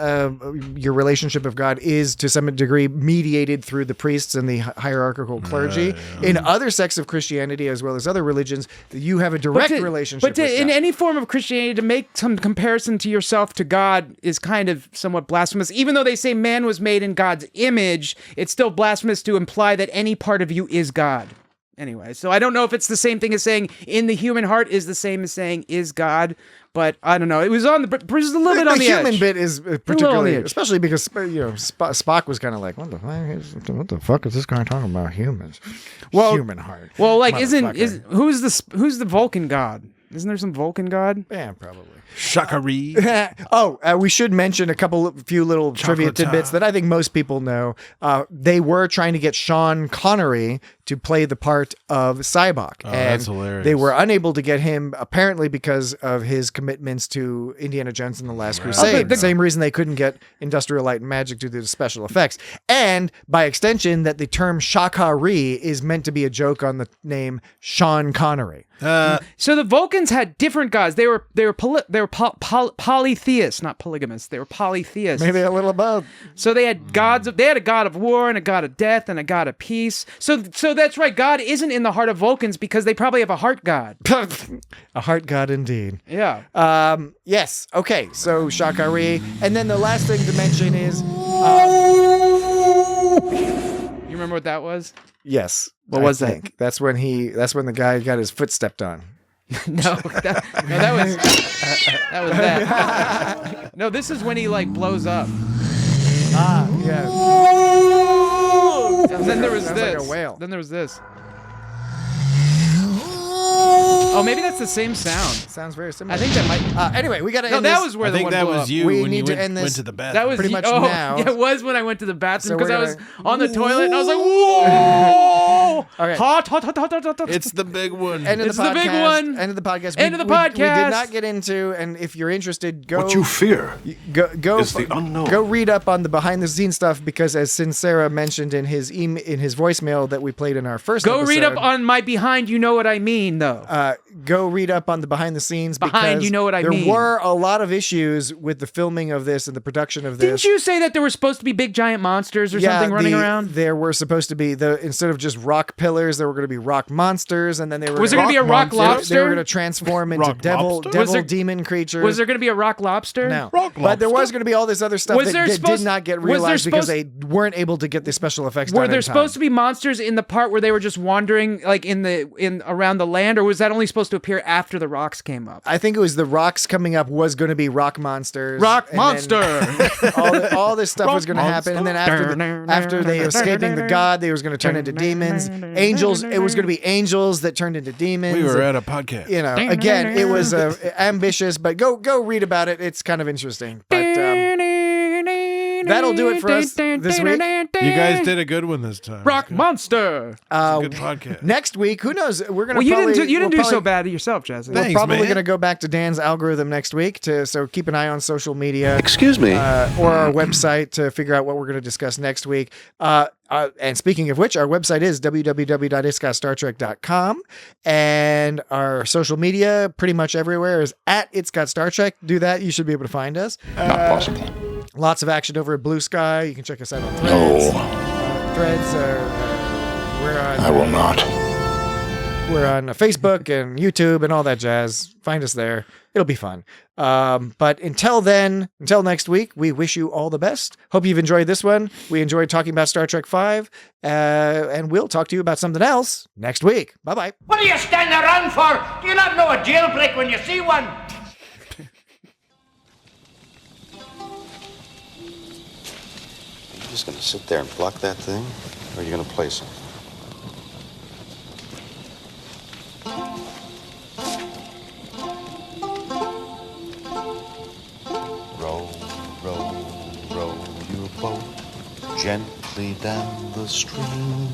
your relationship with God is to some degree mediated through the priests and the hierarchical clergy. In other sects of Christianity, as well as other religions, you have a direct relationship. But in any form of Christianity, to make some comparison to yourself to God is kind of somewhat blasphemous. Even though they say man was made in God's image, it's still blasphemous to imply that any part of you is God. Anyway, so I don't know if it's the same thing as saying in the human heart is the same as saying is God, but I don't know. It was on the just a little bit on the edge. The human bit is particularly, especially because Spock was kind of like, what the fuck is this guy talking about humans? Well, human heart. Well, like who's the Vulcan god? Isn't there some Vulcan god? Yeah, probably. Shakari. We should mention a few little trivia tidbits that I think most people know. They were trying to get Sean Connery to play the part of Cyborg. Oh, that's hilarious. They were unable to get him, apparently because of his commitments to Indiana Jones and the Last Crusade. The same reason they couldn't get Industrial Light and Magic due to the special effects. And by extension, that the term Shakari is meant to be a joke on the name Sean Connery. So the Vulcans had different gods. They were polytheists, not polygamous. They were polytheists. Maybe a little above. So they had gods. They had a god of war and a god of death and a god of peace. So that's right. God isn't in the heart of Vulcans because they probably have a heart god. A heart god indeed. Yeah. Yes. Okay. So Shakari, and then the last thing to mention is. You remember what that was? Yes. What was that? That's when the guy got his foot stepped on. No, that was that. No, this is when he like blows up. Yeah. And then there was this. Like a whale. Then there was this. Oh, maybe that's the same sound. Sounds very similar. I think that might. Anyway, we got to end that this. was where I the think one that blew was up. you We when need you to went, end this. went to the bathroom. That was pretty much oh, now. Yeah, it was when I went to the bathroom because I was on the toilet and I was like, whoa! Okay. Hot. It's the big one. It's the big one. End of the podcast. End of the podcast. We did not get into, and if you're interested, go. What you fear Go is the unknown. Go read up on the behind the scenes stuff, because as Sincera mentioned in his voicemail that we played in our first episode. Go read up on my behind. You know what I mean, though. go read up on the behind the scenes. Behind, you know what I mean. There were a lot of issues with the filming of this and the production of this. Didn't you say that there were supposed to be big giant monsters or something running around? There were supposed to be, instead of just rock pillars, there were going to be rock monsters, and then they were Was there going to be a rock lobster? They were going to transform into devil demon creatures. Was there going to be a rock lobster? No. But there was going to be all this other stuff that did not get realized because they weren't able to get the special effects done. Were there supposed to be monsters in the part where they were just wandering like in around the land, or was that only supposed to appear after the rocks came up? I think it was the rocks coming up was going to be rock monsters. Rock monster! all this stuff was going to happen, and then after they escaping the god, they was going to turn into demons. Angels, it was going to be angels that turned into demons. We were at a podcast. You know, again, it was ambitious, but go read about it. It's kind of interesting. But that'll do it for us this week. You guys did a good one this time. Rock monster. It's a good podcast. Next week, who knows? We're gonna. Well, you didn't do so bad yourself, Jesse. We're probably gonna go back to Dan's algorithm next week. So keep an eye on social media. Excuse me. Or our website to figure out what we're gonna discuss next week. And speaking of which, our website is www.itsgotstartrek.com, and our social media pretty much everywhere is at It's Got Star Trek. Do that, you should be able to find us. Not possible. Lots of action over at Blue Sky. You can check us out on Threads. Threads. We're on. I will not. We're on Facebook and YouTube and all that jazz. Find us there. It'll be fun. But until next week, we wish you all the best. Hope you've enjoyed this one. We enjoyed talking about Star Trek V, and we'll talk to you about something else next week. Bye-bye. What are you standing around for? Do you not know a jailbreak when you see one? Are you just going to sit there and pluck that thing? Or are you going to play something? Row, row, row your boat gently down the stream.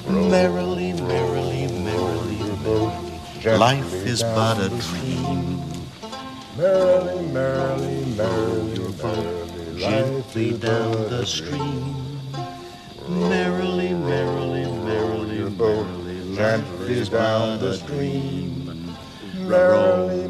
Merrily, merrily, merrily, merrily, life is but a dream. Merrily, merrily, merrily, your boat gently down the stream. Merrily, merrily, merrily, merrily, life is but a dream. merrily,